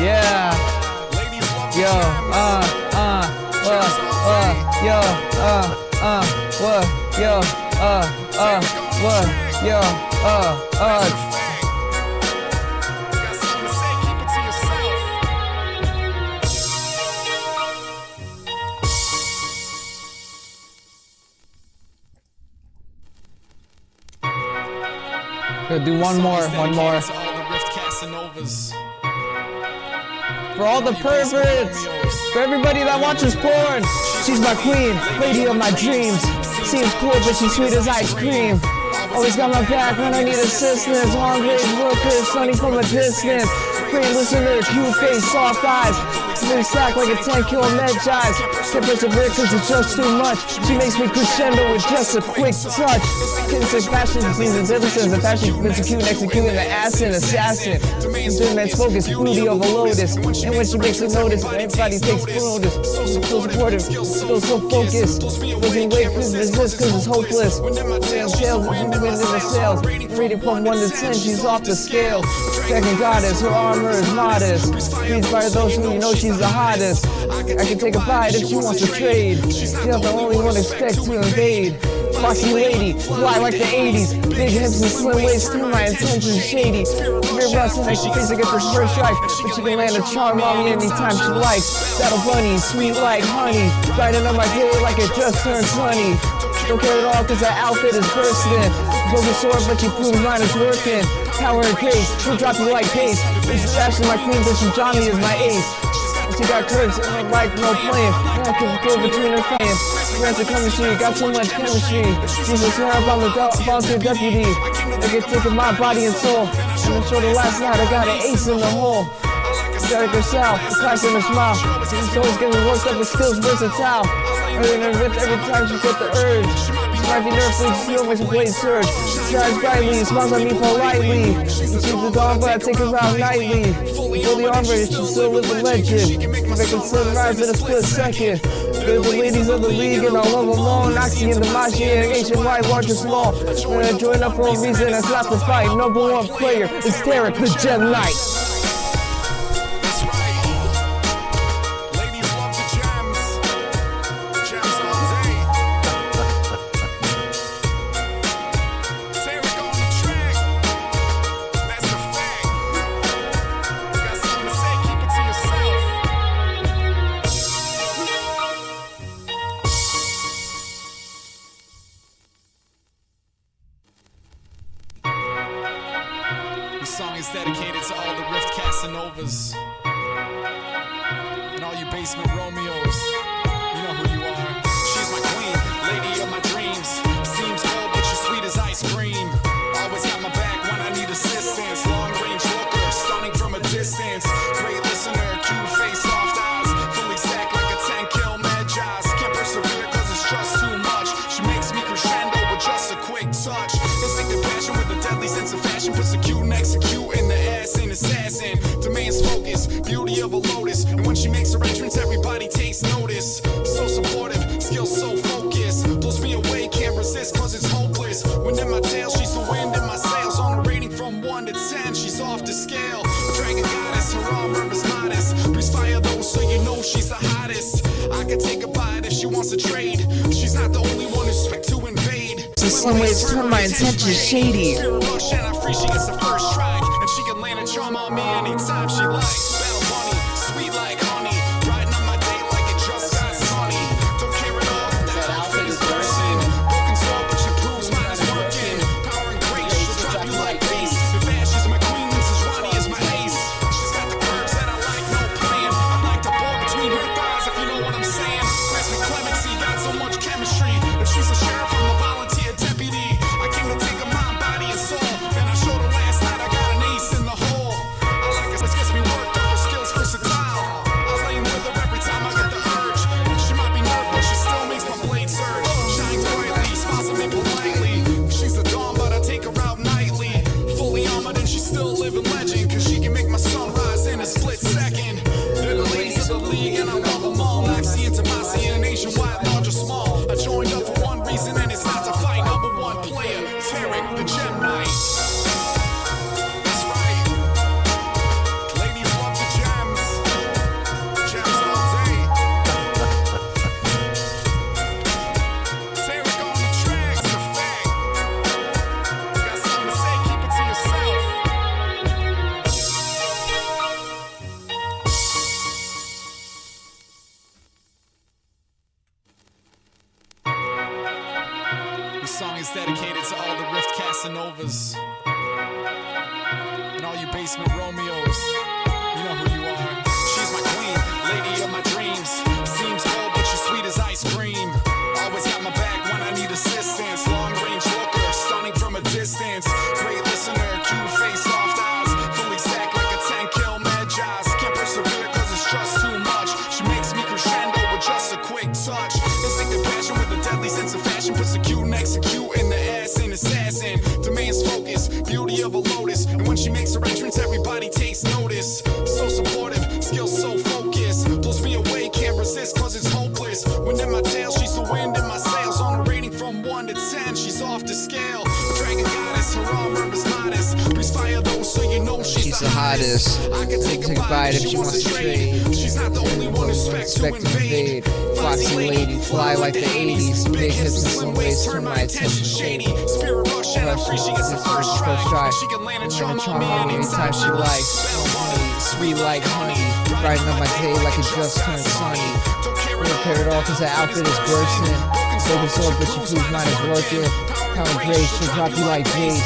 Yeah. Yo, yo, Gonna do one more. For all the perverts, for everybody that watches porn, she's my queen, lady of my dreams. Seems cool, but she's sweet as ice cream. Always got my back when I need assistance. Long range looker, sunny from a distance. Great listener, cute face, soft eyes. Smooth stack like a 10-kilo med eyes. Can't persevere cause it's just too much. She makes me crescendo with just a quick touch. Kids passion seems a difference. The passion executing the ass and assassin. Doing that focus, booty of a lotus. And when she makes it notice, everybody takes notice. So supportive, still so focused. Losing weight cause resist cause it's hopeless. Sales, wind in the sails. Rated from 1 to 10, she's off the scale. Second goddess, her armor is modest. Pleased by those who know she's the hottest. I can take a bite if she wants to trade. She's not the only one expect to invade. Bossy lady, fly like the 80s. Big hips and slim waist, through my intentions shady. Rear busting like she thinks I get her first strike, but she can land a charm on me anytime she likes. Saddle bunny, sweet like honey, riding on my tail like it just turned sunny. Don't care at all cause that outfit is bursting. Broke a sword but she proves mine is working. Power and pace, she'll drop you like pace. She's Ashley my queen, but she Johnny is my ace. She got curves and like no playing. I can go between her fans. Friends are coming, she got so much chemistry. She's a snap, I'm a volunteer deputy. I get sick of my body and soul. And I'm sure the last night I got an ace in the hole. She got it herself, a class in her smile. She's always getting worked up with skills versatile. Earning her whip every time she get the urge. She might be nervous, but she still makes a blade surge. She shines brightly, smiles at me politely. She's the dawn, but I take her out nightly. Fully armored, she still lives a legend. Make her sunrise in a split second. They're the ladies of the league, and I love them all. Noxie and Demontian, Asian wide, large or small. When I join up for a reason, it's not to fight. Number one player is Tarek, the Gem Knight. This song is dedicated to all the Rift Casanovas and all you basement Romeos. You know who you are. She's my queen, lady of my dreams. Seems cold, but she's sweet as ice cream. Always got my back when I need assistance. Long range looker, stunning from a distance. Great listener, cute face, soft eyes. Fully stacked like a 10-kill med eyes. Can't persevere cause it's just too much. She makes me crescendo with just a quick touch. Instinctive passion with a deadly sense of fashion. Persecute and execute in the ass and assassin. Demands focus, beauty of a lotus. And when she makes her entrance, everybody takes notice. So supportive, skills so focused. Blows me away, can't resist cause it's hopeless. Wind in my tail, she's the wind in my sails. On a rating from 1 to 10, she's off the scale. Dragon goddess, her armor is modest. Breeze fire though, so you know she's the hottest. I could take a bite if she wants to trade. She's not the only one who's quick to invade. In some ways, turn my intentions shady. Rush and I'm free, she gets the first strike. And she can land a charm on me anytime she likes. Battle bunny, sweet like honey. Riding on my date like it just got sunny. Don't care at all, that outfit is bursting. Broken soul, but she proves mine is working. Power and grace, she'll drop you like bass. If Ash is my queen, Mrs. Ronnie is my ace. She's got the curves that I like, no playing. I like to ball between her thighs, if you know what I'm saying. Grants me clemency, got so much chemistry. If she's a sheriff, I'm a volunteer deputy. I came to take a mind, body, and soul. And I showed her last night I got the gem night. That's right. Ladies love the gems. Gems all day. Tarek on the track. It's a fact. You got something to say, keep it to yourself. This song is dedicated to all the Rift Casanovas and all you basement Romeos. You know who you are. She's my queen, lady of my dreams. Seems cold, but she's sweet as ice cream. Always got my back when I need assistance. Long range looker, stunning from a distance. Great listener, cute face, soft eyes. Fully stacked like a 10-kill Medjaz. Can't persevere cause it's just too much. She makes me crescendo with just a quick touch. Instinctive passion with a deadly sense of fashion. Persecute and execute in the ass and assassin. Demands focus, beauty of a lotus. And when she makes her entrance, everybody takes notice. So supportive, skills so focused. Blows me away, can't resist cause it's hopeless. Wind in my tail, she's the wind in my sails. On a rating from 1 to 10, she's off the scale. Dragon goddess, her armor is modest. Breeze fire though, so you know she's the hottest. I could take a bite if she wants to trade. She's not the only one who expects to invade. Foxy lady, fly like the 80s. Big hips and slim waist, turn my attention shady. Spirit rush and I'm free, she gets the first try. She can land a charm on me anytime she likes. Sweet like honey, brighten up my day like it just turned sunny. Don't care at all cause that outfit is bursting. Focus up but you please mine is working. Count grace, she'll drop you like bass.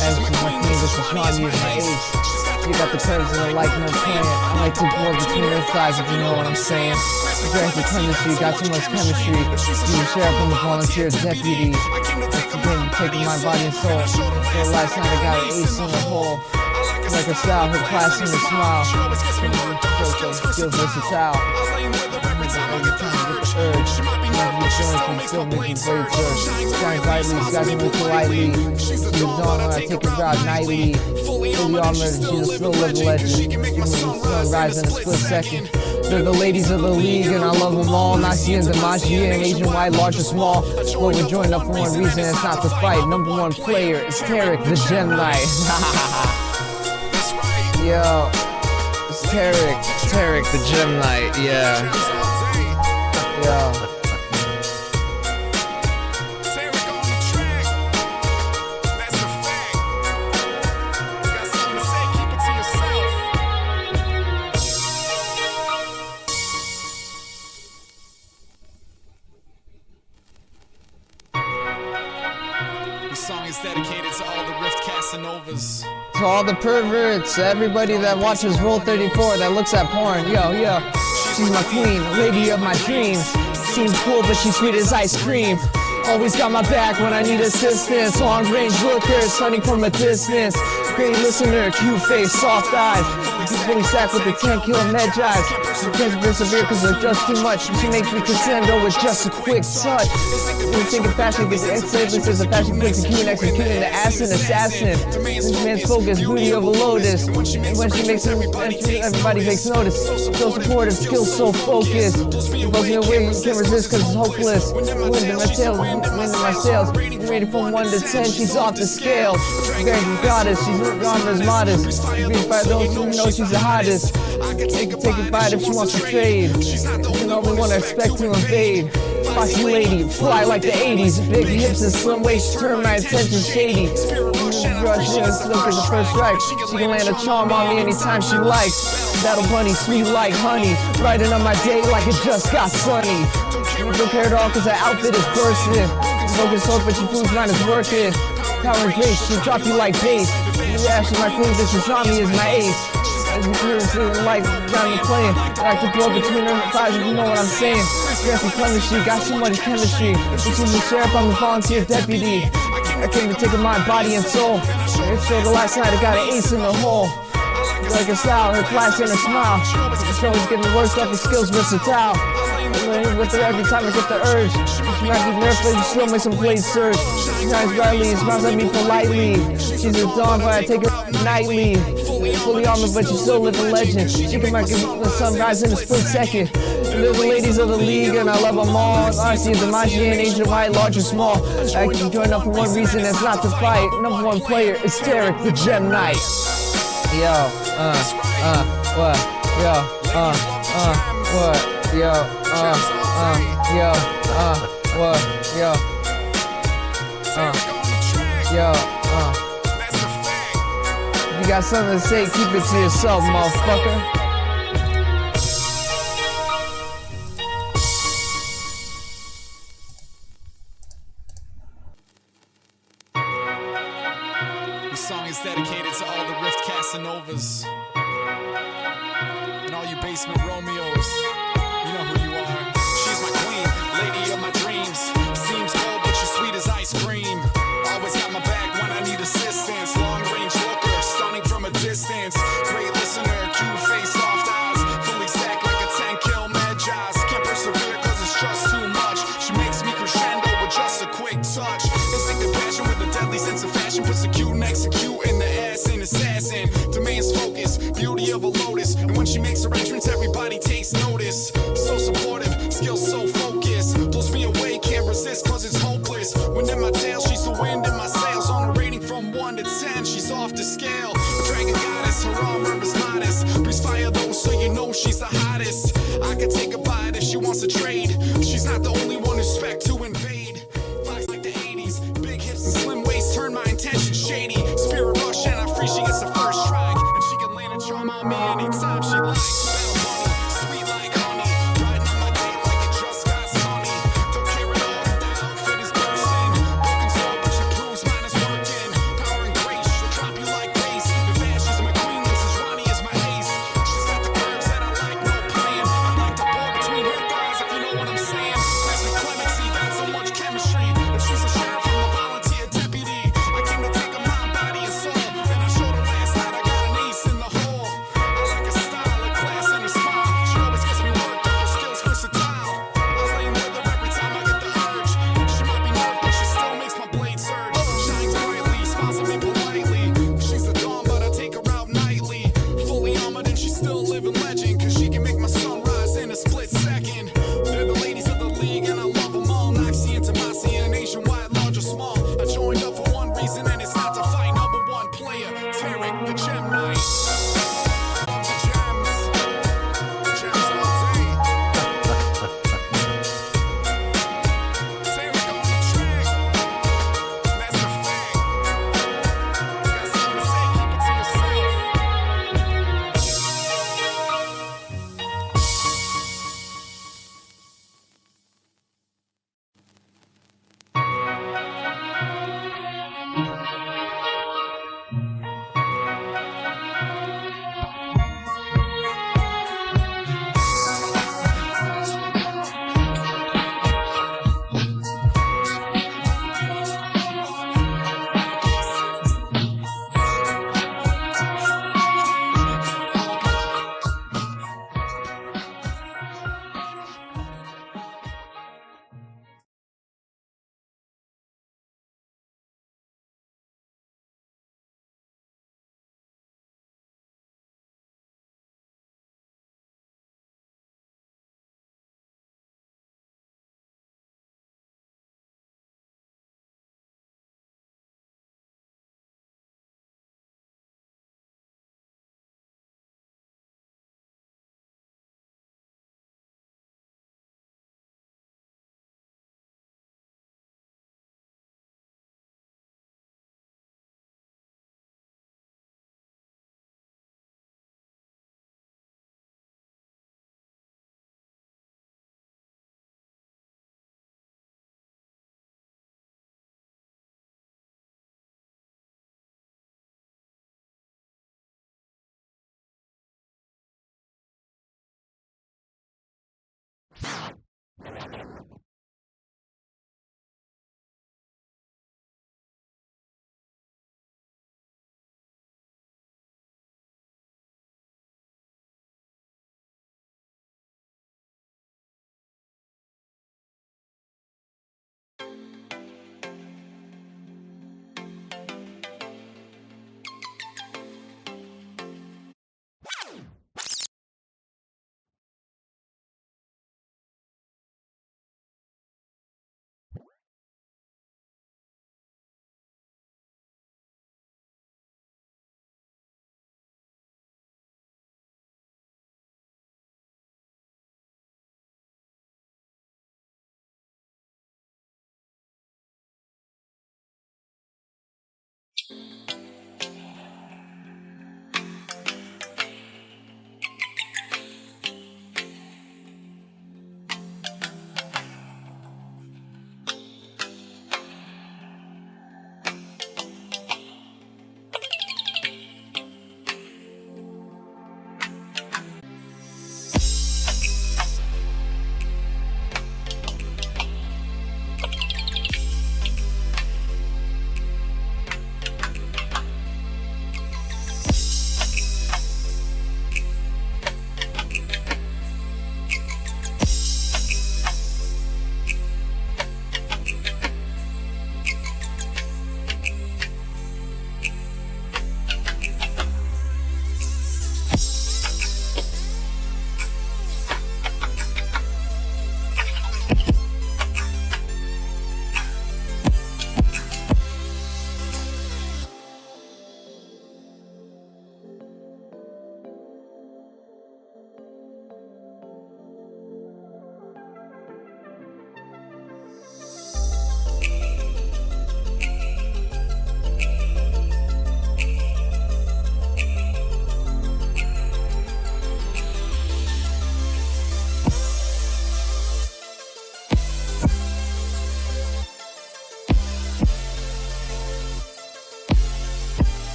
As for my queen, this is not me as my ace. You got the curves and I like no plan. I like to blow between her thighs if you know what I'm saying. Graphic chemistry, got too much chemistry. You sheriff from the volunteer deputy. Once again, you taking my body and soul. So last night I got an ace in the hole. Like a style, her class and a smile. Skills versatile. Every time I get the urge, never be showing from still making very church. Shine brightly, got me with lightly. She's the dawn when I take a ride nightly. Fully armored, she's a slow level legend. She can make the sun rise in a split second. They're the ladies of the league and I love them all. Nazi and Demacia and Asian, white, large or small. Well, we joined up for one reason, it's not to fight. Number one player is Tarek, the Gem Knight. Yo, it's Tarek, the Gem Knight, yeah. Yo. This song is dedicated to all the Rift Casanovas. To all the perverts, everybody that watches Rule 34, that looks at porn, yo. She's my queen, lady of my dreams. Seems cool, but she's sweet as ice cream. Always got my back when I need assistance. Long range looker, stunning from a distance. Great listener, cute face, soft eyes. Fully stacked with the 10-kill Medjaz. She can't persevere cause they're just too much. She makes me crescendo with just a quick touch. When you think of fashion, gets excellence as a fashion quick executing the ass and assassin. This man's focus, booty of a lotus. And when she makes her entrance, everybody takes notice. So supportive, skills so focused. Blows me away, you can't resist cause it's hopeless. Wind in my tails, rated from 1 to 10, she's off the scale. Very goddess, she's armor's modest. Beat by those who know she's the hottest. Take a bite if she wants to trade. She's the only one I expect to invade. Foxy lady, fly like the 80s. Big hips and slim waist, turn my attention shady. Rush in and slip at the first strike. She can land a charm on me anytime she likes. Battle bunny, sweet like honey. Brighten up my day like it just got sunny. Don't care at all cause that outfit is bursting. Focus hope but your food's mine is working. Power and grace, she'll drop you like bass. Yeah, she's my queen, this is me is my ace. As you hear it like down the plane. I like to blow between her thighs if you know what I'm saying. Graphic chemistry, got so much chemistry. This is the sheriff, I'm the volunteer deputy. I came to take my body and soul. So the last night I got an ace in the hole. Like a style, her class and a smile. She's always getting worse off her skills versatile. With her every time I get the urge. She might be nerfed, but you still make some blades surge. She shines brightly, smiles at me politely. She's a dawn, but I take her nightly. Fully armored, but she's still living legend. She can make the sunrise in a split second. They're the ladies of the league, and I love them all. I see the Maji and Asian white, large or small. I can join up for one reason, it's not to fight. Number one player is Tarek, the Gem Knight. Yo, what? Yo, what? Yo, what? Yo, yo, You got something to say, keep it to yourself, motherfucker. This song is dedicated to all the Rift Casanovas and all you basement Romeos. You know who you are. She's my queen, lady of my dreams. Seems cold, but she's sweet as ice cream. Always got my back when I need assistance. Long range looker, stunning from a distance. Great listener, cute face, soft eyes. Fully stacked like a 10-kill Medjaz. Can't persevere cause it's just too much. She makes me crescendo with just a quick touch. Instinctive passion with a deadly sense of fashion. Puts a cute and execute in the ass and assassin. Demands focus, beauty of a lotus. And when she makes her entrance, everybody takes notice. So supportive, skills so focused. Blows me away, can't resist cause it's hopeless. Wind in my tail, she's the wind in my sails. On a rating from 1 to 10, she's off the scale. Dragon goddess, her armor is modest. Breeze fire though, so you know she's the hottest. I could take a bite if she wants to trade. She's not the only one who's spec to invade. Vibes like the 80s, big hips and slim waist turn my intentions shady. Spirit rush and I free, she gets the first strike. And she can land a charm on me anytime she likes. Battle money, sweet like honey. Riding on my dick like it just got sunny. Don't care at all if the outfit is bursting. Broken soul, but she proves mine is working. Power and grace, she'll drop you like bass. If Ash is my queen, this is Ronnie is my ace. She's got the curves that I like, no playing. I like the ball between her thighs, if you know what I'm saying. There's me clemency, got so much chemistry. If she's a sheriff, I'm a volunteer deputy. I came to take a mind back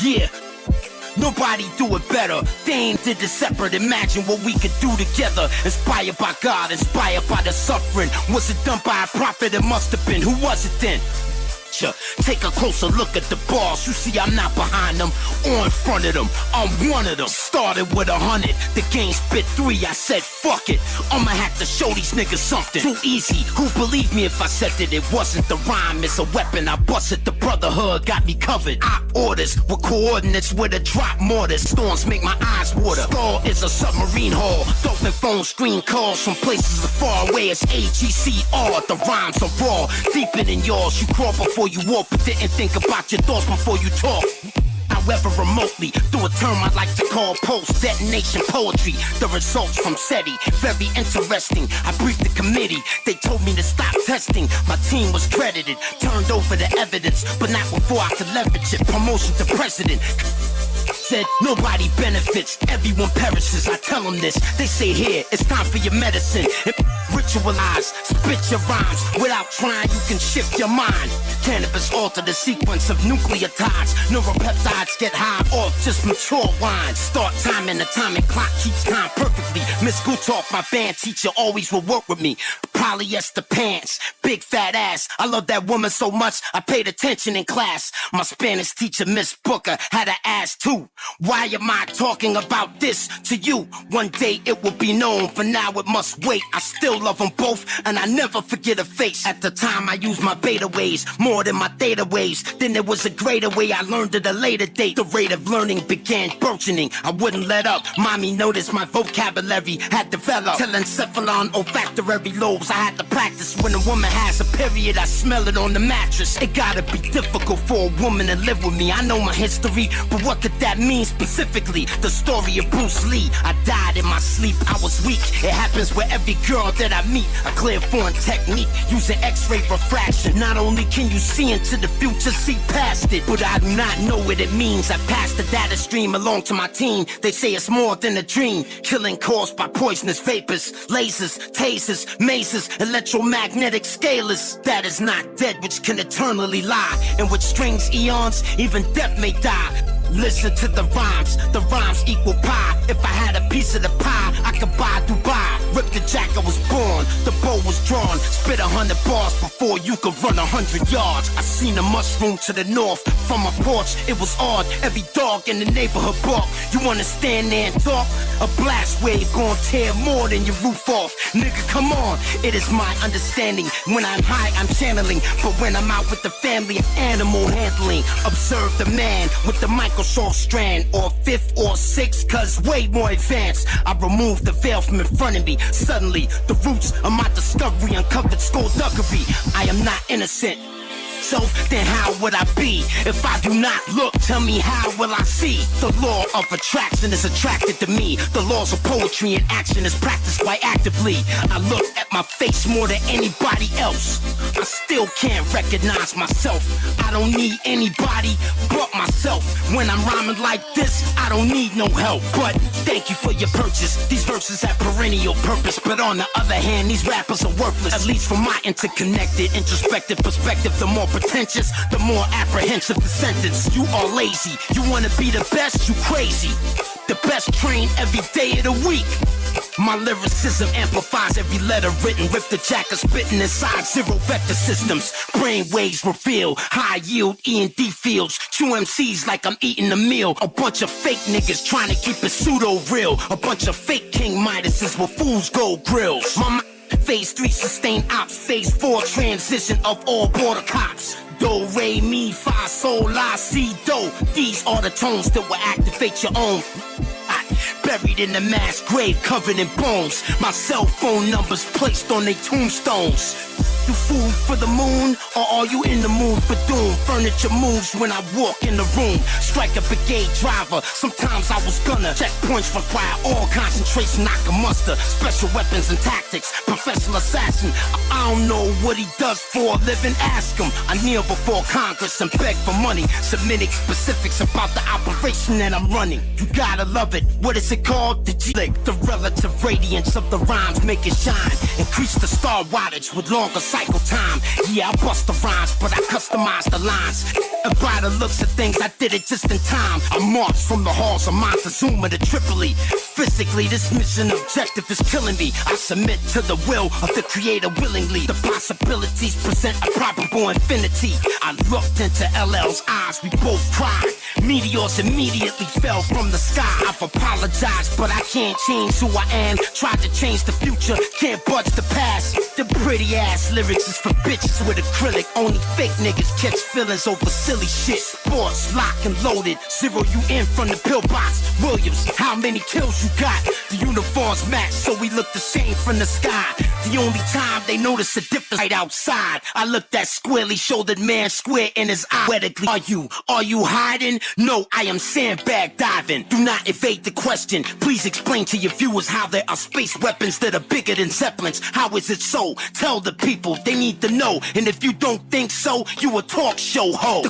Yeah. Nobody do it better. They ain't did it separate. Imagine what we could do together. Inspired by God, inspired by the suffering. Was it done by a prophet? It must have been. Who was it then? Take a closer look at the boss. You see I'm not behind them or in front of them. I'm one of them. Started with 100, the game spit 3. I said fuck it, I'ma have to show these niggas something. Too easy, who believe me if I said that it wasn't the rhyme? It's a weapon, I busted the brotherhood, got me covered. I orders with coordinates with a drop mortar. Storms make my eyes water. Skull is a submarine hull. Dolphin phone screen calls from places as far away as AGCR. The rhymes are raw, deeper than yours. You crawl before you walk, but didn't think about your thoughts before you talk. However remotely, through a term I like to call post-detonation poetry. The results from SETI, very interesting. I briefed the committee, they told me to stop testing. My team was credited, turned over the evidence, but not before I could leverage it. Promotion to president. Said nobody benefits, everyone perishes. I tell them this, they say here, it's time for your medicine. Ritualize, spit your rhymes. Without trying, you can shift your mind. Cannabis alter the sequence of nucleotides. Neuropeptides get high off just mature wine. Start time and the timing clock keeps time perfectly. Miss Gutoff, my band teacher, always will work with me. Polyester pants, big fat ass. I love that woman so much, I paid attention in class. My Spanish teacher, Miss Booker, had an ass too. Why am I talking about this to you? One day it will be known, for now it must wait. I still love them both, and I never forget a face. At the time I used my beta ways, more than my theta waves. Then there was a greater way, I learned at a later date. The rate of learning began burgeoning, I wouldn't let up. Mommy noticed my vocabulary had developed. Telencephalon olfactory lobes, I had to practice. When a woman has a period, I smell it on the mattress. It gotta be difficult for a woman to live with me. I know my history, but what could that mean specifically? The story of Bruce Lee. I died in my sleep, I was weak. It happens with every girl that I meet. A clairvoyant technique, using X-ray refraction. Not only can you see into the future, see past it, but I do not know what it means. I pass the data stream along to my team. They say it's more than a dream. Killing caused by poisonous vapors, lasers, tasers, mazes, electromagnetic scalers. That is not dead, which can eternally lie, in which strings eons, even death may die. Listen to the rhymes equal pie. If I had a piece of the pie, I could buy Dubai. Rip the jack, I was born, the bow was drawn. Spit 100 bars before you could run 100 yards. I seen a mushroom to the north, from my porch, it was odd. Every dog in the neighborhood bark. You wanna stand there and talk? A blast wave gon' tear more than your roof off. Nigga, come on, it is my understanding. When I'm high, I'm channeling, but when I'm out with the family, animal handling. Observe the man with the Microsoft strand, or 5th or 6th, cause way more advanced. I removed the veil from in front of me. Suddenly, the roots of my discovery uncovered skullduggery. I am not innocent. So then how would I be if I do not look? Tell me, how will I see? The law of attraction is attracted to me. The laws of poetry and action is practiced quite actively. I look at my face more than anybody else. I still can't recognize myself. I don't need anybody but myself. When I'm rhyming like this, I don't need no help. But thank you for your purchase. These verses have perennial purpose, but on the other hand, these rappers are worthless. At least from my interconnected, introspective perspective, the more pretentious, the more apprehensive the sentence. You are lazy, you wanna be the best, you crazy. The best trained every day of the week. My lyricism amplifies every letter written. Rip the jack of spitting inside zero vector systems. Brain waves reveal high yield E&D fields. True MCs like I'm eating a meal. A bunch of fake niggas trying to keep it pseudo real. A bunch of fake King Midases with fool's gold grills. Phase 3 sustained ops. Phase 4 transition of all border cops. Do, re, mi, fa, sol, la, si, do. These are the tones that will activate your own. Buried in a mass grave covered in bones. My cell phone numbers placed on their tombstones. You food for the moon, or are you in the mood for doom? Furniture moves when I walk in the room. Strike a brigade driver, sometimes I was gonna. Checkpoints require all concentration, I can muster. Special weapons and tactics, professional assassin. I don't know what he does for a living, ask him. I kneel before Congress and beg for money, submitting specifics about the operation that I'm running. You gotta love it, what is it called? The G-Lick. The relative radiance of the rhymes make it shine. Increase the star wattage with longer sight. cycle time. Yeah, I bust the rhymes, but I customize the lines. And by the looks of things, I did it just in time. I marched from the halls of Montezuma to Tripoli. Physically, this mission objective is killing me. I submit to the will of the creator willingly. The possibilities present a probable infinity. I looked into LL's eyes, we both cried. Meteors immediately fell from the sky. I've apologized, but I can't change who I am. Tried to change the future, can't budge the past. The pretty ass lyrics is for bitches with acrylic. Only fake niggas catch feelings over silly shit. Sports, lock and loaded, zero you in from the pillbox. Williams, how many kills you got? The uniforms match, so we look the same from the sky. The only time they notice a difference right outside. I looked that squarely shouldered man square in his eye. Poetically, are you hiding? No, I am sandbag diving. Do not evade the question. Please explain to your viewers how there are space weapons that are bigger than Zeppelins. How is it so? Tell the people, they need to know. And if you don't think so, you a talk show ho.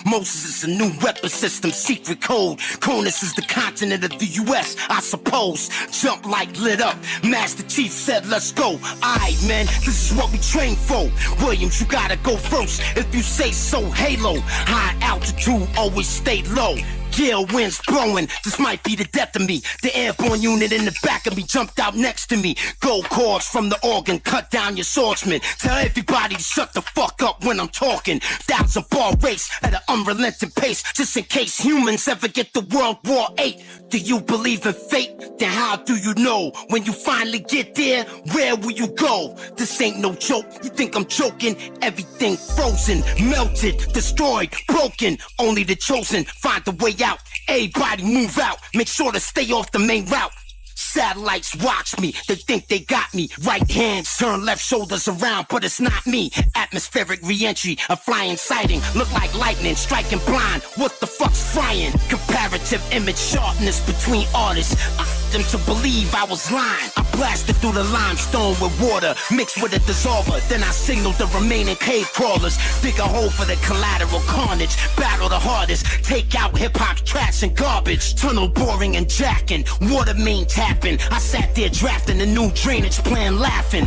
Moses is a new weapon system, secret code. Conus is the continent of the US, I suppose. Jump like lit up. Master Chief said, let's go. Aight, man, this is what we train for. Williams, you gotta go first. If you say so, Halo. High altitude, always stay low. Gale winds blowing, this might be the death of me. The airborne unit in the back of me jumped out next to me. Gold cords from the organ, cut down your swordsman. Tell everybody to shut the fuck up when I'm talking. 1,000-bar race at an unrelenting pace, just in case humans ever get to World War VIII. Do you believe in fate? Then how do you know? When you finally get there, where will you go? This ain't no joke, you think I'm joking? Everything frozen, melted, destroyed, broken. Only the chosen find the way out. Everybody move out, make sure to stay off the main route. Satellites watch me, they think they got me. Right hands turn, left shoulders around, but it's not me. Atmospheric re-entry, a flying sighting. Look like lightning, striking blind. What the fuck's flying? Comparative image sharpness between artists. I them to believe I was lying. I blasted through the limestone with water, mixed with a dissolver. Then I signaled the remaining cave crawlers. Dig a hole for the collateral carnage. Battle the hardest, take out hip-hop's trash and garbage. Tunnel boring and jacking, water main tapping. I sat there drafting a new drainage plan, laughing.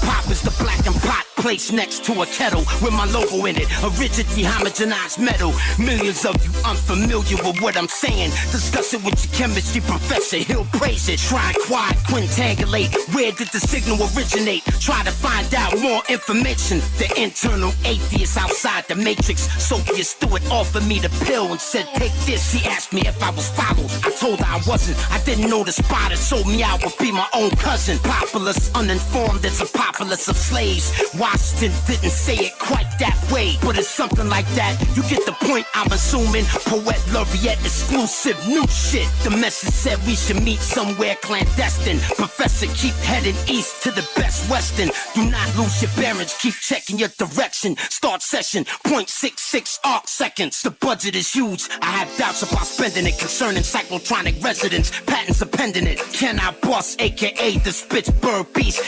Pop is the blackened pot placed next to a kettle with my logo in it, a rigidly homogenized metal. Millions of you unfamiliar with what I'm saying. Discuss it with your chemistry professor, he'll praise it. Try quad quintangulate, where did the signal originate? Try to find out more information. The internal atheist outside the matrix. Sophia Stewart offered me the pill and said take this. He asked me if I was followed, I told her I wasn't. I didn't know the spot that sold me out would be my own cousin. Populace, uninformed as a populace of slaves. Washington didn't say it quite that way, but it's something like that. You get the point, I'm assuming. Poet laureate exclusive new shit. The message said we should meet somewhere clandestine. Professor, keep heading east to the best western. Do not lose your bearings, keep checking your direction. Start session, 0.66 arc seconds. The budget is huge, I have doubts about spending it. Concerning cyclotronic residents, patents are pending it. Can I boss, aka the Spitzberg beast?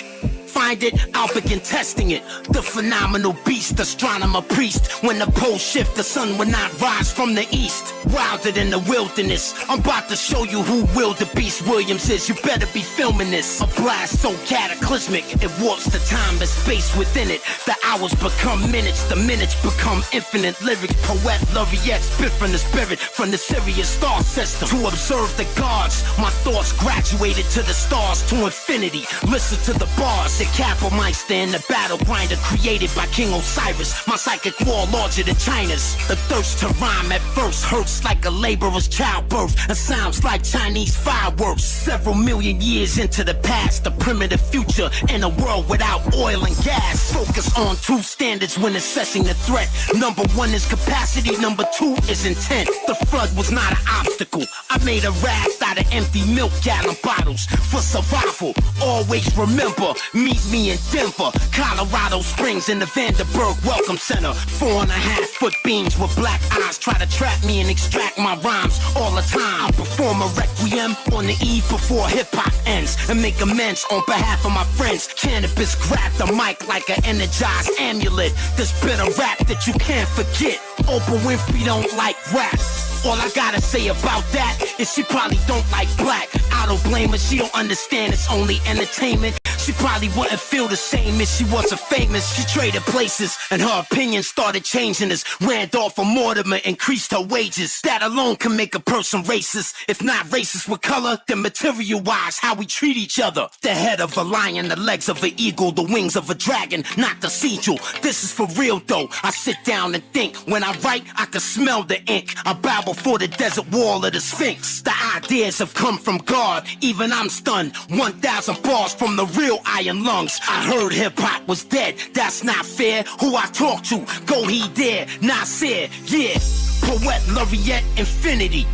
Find it, I'll begin testing it. The phenomenal beast, astronomer priest. When the poles shift, the sun will not rise from the east. Wilder than the wilderness, I'm about to show you who Wildebeest Williams is. You better be filming this. A blast so cataclysmic, it warps the time and space within it. The hours become minutes, the minutes become infinite. Lyrics, poet, laureate, spit from the spirit, from the Sirius star system. To observe the gods, my thoughts graduated to the stars, to infinity. Listen to the bars. The Capelmeister in the battle grinder created by King Osiris. My psychic wall larger than China's. The thirst to rhyme at first hurts like a laborer's childbirth and sounds like Chinese fireworks. Several million years into the past, the primitive future in a world without oil and gas. Focus on two standards when assessing the threat. Number one is capacity, number two is intent. The flood was not an obstacle. I made a raft out of empty milk gallon bottles. For survival, always remember, meet me in Denver, Colorado Springs in the Vanderburg Welcome Center. 4.5-foot beams with black eyes try to trap me and extract my rhymes all the time. I perform a requiem on the eve before hip-hop ends and make amends on behalf of my friends. Cannabis grab the mic like an energized amulet. This bit of rap that you can't forget. Oprah Winfrey don't like rap. All I gotta say about that is she probably don't like black. I don't blame her, she don't understand it's only entertainment. She probably wouldn't feel the same if she wasn't famous. She traded places and her opinion started changing as Randolph or Mortimer increased her wages. That alone can make a person racist. If not racist with color, then material-wise, how we treat each other. The head of a lion, the legs of an eagle, the wings of a dragon, not the sigil. This is for real though. I sit down and think. When I write, I can smell the ink. I bow before the desert wall of the Sphinx. The ideas have come from God. Even I'm stunned. 1,000 bars from the real iron lungs. I heard hip-hop was dead. That's not fair. Who I talk to, go he there. Nasir, yeah. Poet laureate infinity.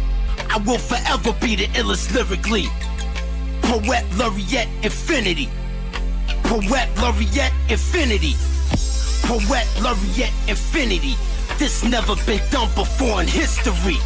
I will forever be the illest lyrically. Poet laureate infinity. Poet laureate infinity. Poet laureate infinity. This never been done before in history.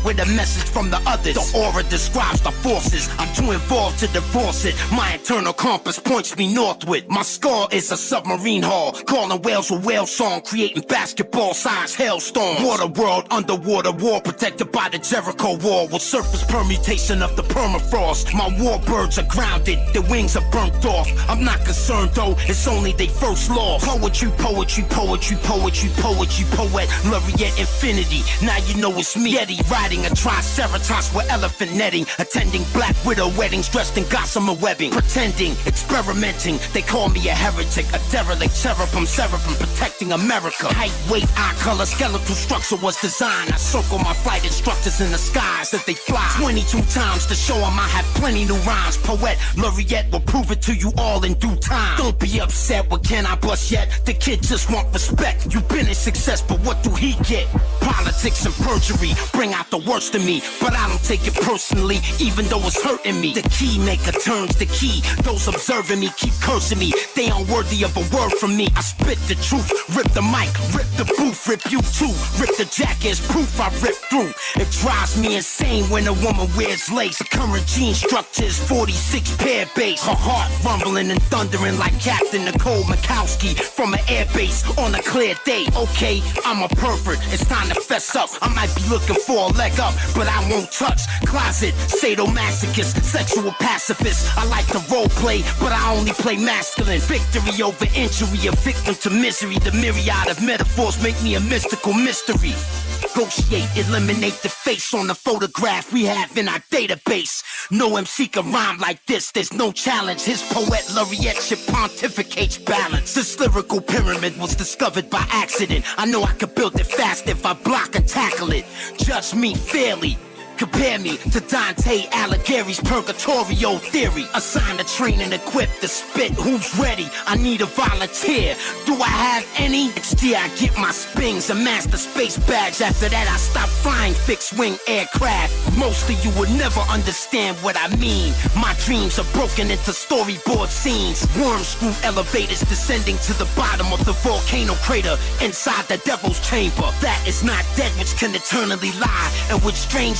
With a message from the others. The aura describes the forces. I'm too involved to divorce it. My internal compass points me northward. My skull is a submarine hull. Calling whales a whale song. Creating basketball-sized hailstorm. Water world, underwater war. Protected by the Jericho wall. With surface permutation of the permafrost. My warbirds are grounded. Their wings are burnt off. I'm not concerned though. It's only their first law. Poetry, poetry, poetry, poetry, poetry, poet. Laureate infinity. Now you know it's me. Yeti riding a triceratops with elephant netting. Attending black widow weddings dressed in gossamer webbing. Pretending, experimenting. They call me a heretic. A derelict cherubim, seraphim protecting America. Height, weight, eye color, skeletal structure was designed. I circle my flight instructors in the skies as they fly 22 times to show them I have plenty new rhymes. Poet laureate will prove it to you all in due time. Don't be upset, what can I bust yet? The kid just want respect. You've been in success, but what do he get? Politics and perjury bring out the worst in me, but I don't take it personally, even though it's hurting me. The key maker turns the key. Those observing me keep cursing me. They unworthy of a word from me. I spit the truth, rip the mic, rip the booth, rip you too. Rip the jacket, proof I rip through. It drives me insane when a woman wears lace. The current jean structure is 46 pair base. Her heart rumbling and thundering like Captain Nicole Mikowski from an airbase on a clear day. Okay, I'm a pervert, it's time to fess up. I might be looking for a leg up, but I won't touch. Closet, sadomasochist, sexual pacifist. I like to role play, but I only play masculine. Victory over injury, a victim to misery. The myriad of metaphors make me a mystical mystery. Negotiate, eliminate the face on the photograph we have in our database. No MC can rhyme like this, there's no challenge. His poet laureateship pontificates balance. This lyrical pyramid was discovered by accident. I know I could build it fast if I block and tackle it. Judge me fairly. Compare me to Dante Alighieri's Purgatorio theory. Assign to train and equip to spit. Who's ready? I need a volunteer. Do I have any? Next year I get my spings and master space badge. After that I stop flying fixed wing aircraft. Most of you will never understand what I mean. My dreams are broken into storyboard scenes. Worm screw elevators descending to the bottom of the volcano crater inside the devil's chamber. That is not dead which can eternally lie, and with strange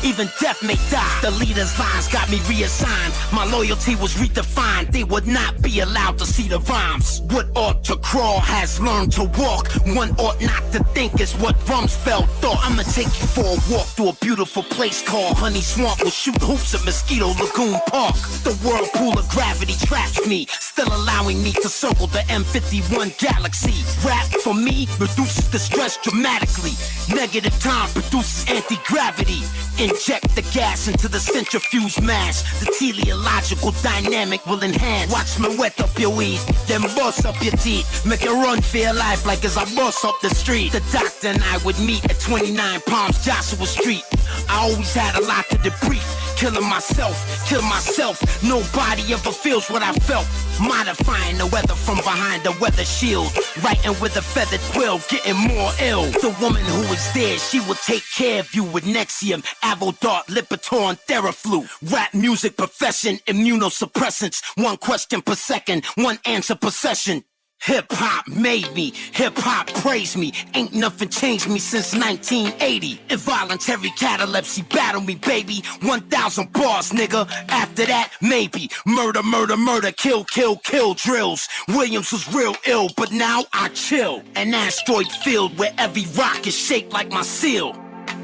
even death may die. The leader's lines got me reassigned. My loyalty was redefined. They would not be allowed to see the rhymes. What ought to crawl has learned to walk. One ought not to think is what Rumsfeld thought. I'ma take you for a walk through a beautiful place called Honey Swamp. We'll shoot hoops at Mosquito Lagoon Park. The whirlpool of gravity traps me, still allowing me to circle the M51 galaxy. Rap for me reduces the stress dramatically. Negative time produces anti-gravity. Inject the gas into the centrifuge mass. The teleological dynamic will enhance. Watch me wet up your weed, then bust up your teeth. Make it run for your life like as I bust up the street. The doctor and I would meet at 29 Palms Joshua Street. I always had a lot to debrief. Killing myself, kill myself. Nobody ever feels what I felt. Modifying the weather from behind the weather shield. Writing with a feathered quill, getting more ill. The woman who is there, she will take care of you with Nexium, Avodart, Lipitor, and Theraflu. Rap music profession, immunosuppressants. One question per second, one answer per session. Hip-hop made me, hip-hop praised me. Ain't nothing changed me since 1980. Involuntary catalepsy battle me, baby. 1,000 bars, nigga. After that, maybe. Murder, murder, murder, kill, kill, kill drills. Williams was real ill, but now I chill. An asteroid field where every rock is shaped like my seal.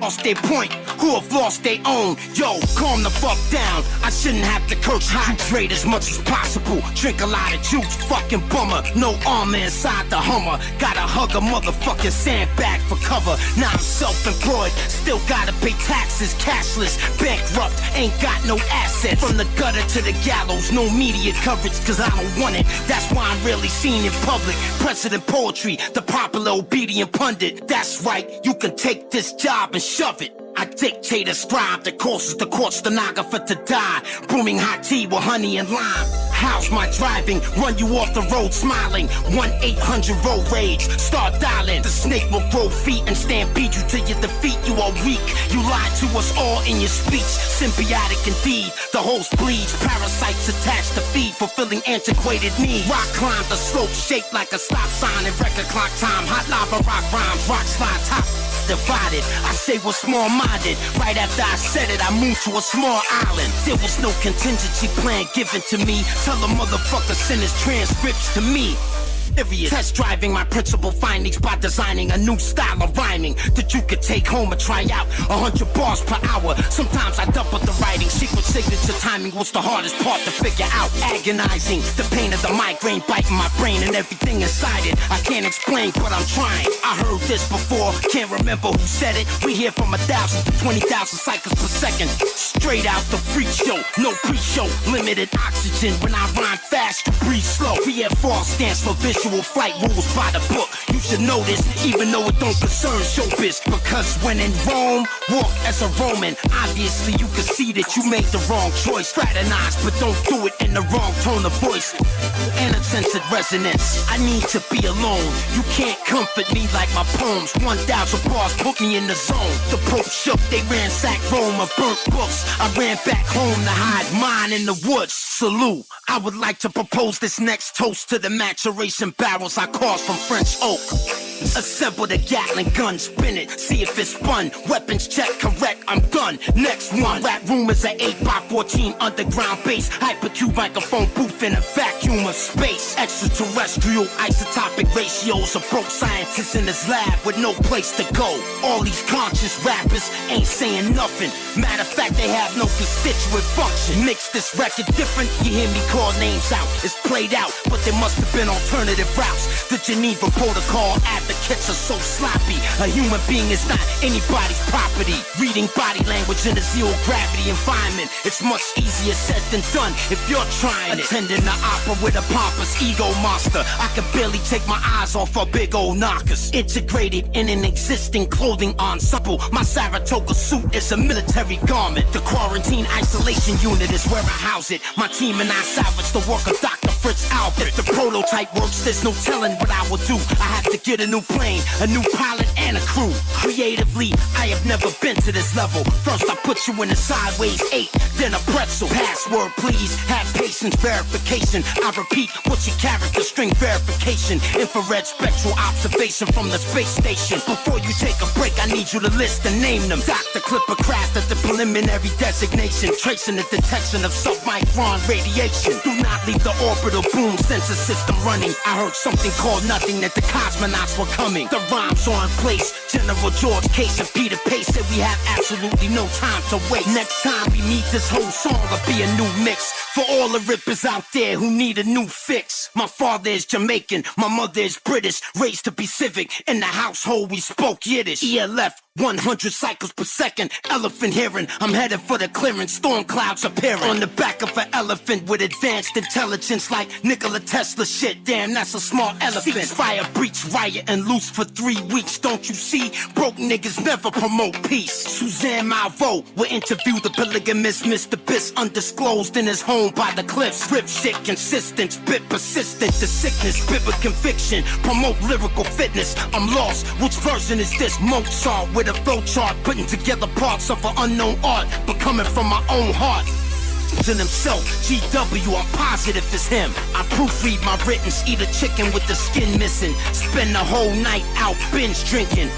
lost their point, who have lost their own. Yo, calm the fuck down. I shouldn't have to curse. Hydrate as much as possible. Drink a lot of juice, fucking bummer. No armor inside the Hummer. Gotta hug a motherfucking sandbag for cover. Now I'm self-employed, still gotta pay taxes. Cashless, bankrupt, ain't got no assets. From the gutter to the gallows, no media coverage, cause I don't want it. That's why I'm rarely seen in public. President poetry, the popular obedient pundit. That's right, you can take this job and shove it. I dictate a scribe that causes the court stenographer to die. Brewing hot tea with honey and lime. How's my driving? Run you off the road smiling. 1-800 road rage. Start dialing. The snake will grow feet and stampede you to your defeat. You are weak. You lied to us all in your speech. Symbiotic indeed. The host bleeds. Parasites attached to feed. Fulfilling antiquated needs. Rock climb the slope shaped like a stop sign in record clock time. Hot lava rock rhymes. Rock slide top. Divided, I say we're small-minded. Right after I said it, I moved to a small island. There was no contingency plan given to me. Tell a motherfucker send his transcripts to me. Test driving my principal findings by designing a new style of rhyming that you could take home and try out. 100 bars per hour. Sometimes I double the writing. Secret signature timing was the hardest part to figure out. Agonizing, the pain of the migraine biting my brain and everything inside it. I can't explain, but I'm trying. I heard this before, can't remember who said it. We hear from 1,000 to 20,000 cycles per second. Straight out the freak show, no pre-show. Limited oxygen when I rhyme fast, you breathe slow. VFR stands for visual flight rules by the book. You should know this, even though it don't concern showbiz. Because when in Rome, walk as a Roman. Obviously, you can see that you made the wrong choice. Fraternize, but don't do it in the wrong tone of voice. And a censored resonance. I need to be alone. You can't comfort me like my poems. 1,000 bars put me in the zone. The Pope shook, they ransacked Rome of burnt books. I ran back home to hide mine in the woods. Salute. I would like to propose this next toast to the maturation barrels I caused from French oak. Assemble the Gatling gun, spin it, see if it's spun. Weapons check, correct, I'm done. Next one, rap room is an 8x14 underground bass. Hypercube microphone booth in a vacuum of space. Extraterrestrial isotopic ratios of broke scientists in his lab with no place to go. All these conscious rappers ain't saying nothing. Matter of fact, they have no constituent function. Mix this record different, you hear me call names out. It's played out, but there must have been alternative routes. The Geneva Protocol advocates are so sloppy. A human being is not anybody's property. Reading body language in a zero gravity environment, it's much easier said than done if you're trying it. Attending the opera with a pompous ego monster. I can barely take my eyes off her big old knockers. Integrated in an existing clothing ensemble. My Saratoga suit is a military garment. The quarantine isolation unit is where I house it. My team and I salvage the work of Dr. Fritz Albert. If the prototype works, there's no telling what I will do. I have to get a new plane, a new pilot, and a crew. Creatively, I have never been to this level. First I put you in a sideways 8, then a pretzel. Password please, have patience, verification. I repeat, what's your character string verification? Infrared spectral observation from the space station. Before you take a break, I need you to list and name them. Dr. Clipper Craft at the preliminary designation. Tracing the detection of submicron radiation. Do not leave the orbital boom sensor system running. I heard something called nothing, that the cosmonauts were coming. The rhymes are in place. General George Case and Peter Pace said we have absolutely no time to waste. Next time we meet, this whole song will be a new mix. For all the rippers out there who need a new fix. My father is Jamaican, my mother is British. Raised to be civic, in the household we spoke Yiddish. ELF 100 cycles per second, elephant hearing. I'm headed for the clearance, storm clouds appearing. On the back of an elephant with advanced intelligence like Nikola Tesla shit. Damn, that's a small elephant. Ceasefire, breach, riot, and loose for 3 weeks. Don't you see? Broke niggas never promote peace. Suzanne Malvo will interview the polygamist Mr. Biss, undisclosed in his home by the cliffs. Rip shit consistent, spit persistent. The sickness, spit with conviction. Promote lyrical fitness. I'm lost. Which version is this? Mozart with a flow chart, putting together parts of an unknown art, but coming from my own heart. To himself, GW, I'm positive it's him. I proofread my writtens, eat a chicken with the skin missing. Spend the whole night out binge drinking.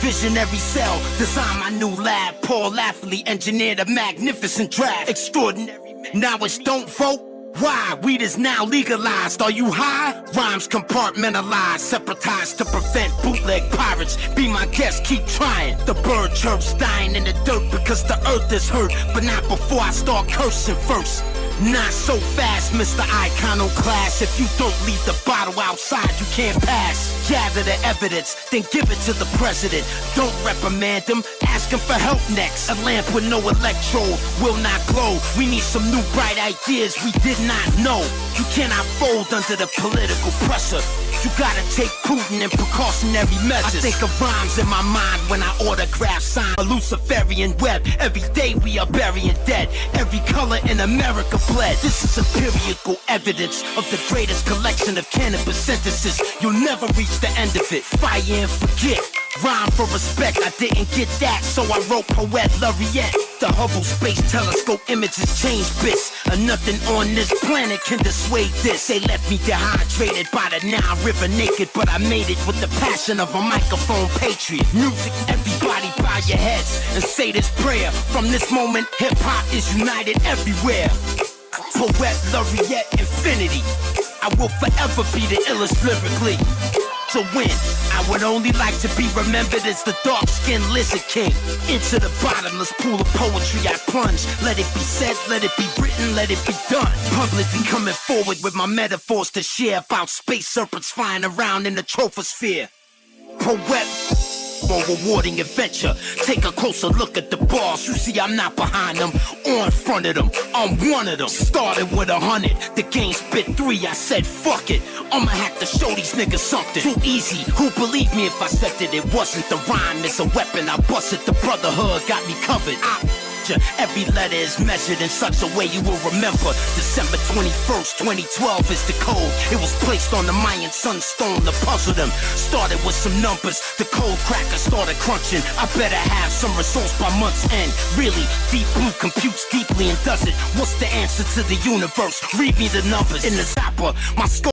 Visionary cell, design my new lab. Paul Lafley engineered a magnificent draft. Extraordinary. Now it's don't vote. Why? Weed is now legalized. Are you high? Rhymes compartmentalized, separatized to prevent bootleg pirates. Be my guest, keep trying. The bird chirps dying in the dirt because the earth is hurt. But not before I start cursing first. Not so fast, Mr. Iconoclast. If you don't leave the bottle outside, you can't pass. Gather the evidence, then give it to the president. Don't reprimand him, ask him for help next. A lamp with no electrode will not glow. We need some new bright ideas we did not know. You cannot fold under the political pressure. You gotta take prudent and precautionary measures. I think of rhymes in my mind when I autograph sign a Luciferian web. Every day we are burying dead. Every color in America bled. This is empirical evidence of the greatest collection of cannabis synthesis. You'll never reach the end of it. Fire and forget. Rhyme for respect, I didn't get that, so I wrote Poet Laureate. The Hubble Space Telescope images change bits, and nothing on this planet can dissuade this. They left me dehydrated by the Nile River naked, but I made it with the passion of a microphone patriot. Music, everybody bow your heads and say this prayer. From this moment, hip-hop is united everywhere. Poet Laureate Infinity, I will forever be the illest lyrically. To win, I would only like to be remembered as the dark-skinned lizard king. Into the bottomless pool of poetry I plunge. Let it be said, let it be written, let it be done. Publicly coming forward with my metaphors to share about space serpents flying around in the troposphere. Poet, more rewarding adventure. Take a closer look at the bars. You see I'm not behind them, or in front of them. I'm one of them. Started with 100, the game spit 3. I said fuck it, I'ma have to show these niggas something. Too easy, who believe me if I said that it wasn't? The rhyme is a weapon, I busted. The brotherhood got me covered. Every letter is measured in such a way you will remember. December 21st, 2012 is the code. It was placed on the Mayan sunstone to puzzle them. Started with some numbers, the cold cracker started crunching. I better have some results by month's end. Really, Deep Blue computes deeply and does it. What's the answer to the universe? Read me the numbers in the zapper. My scope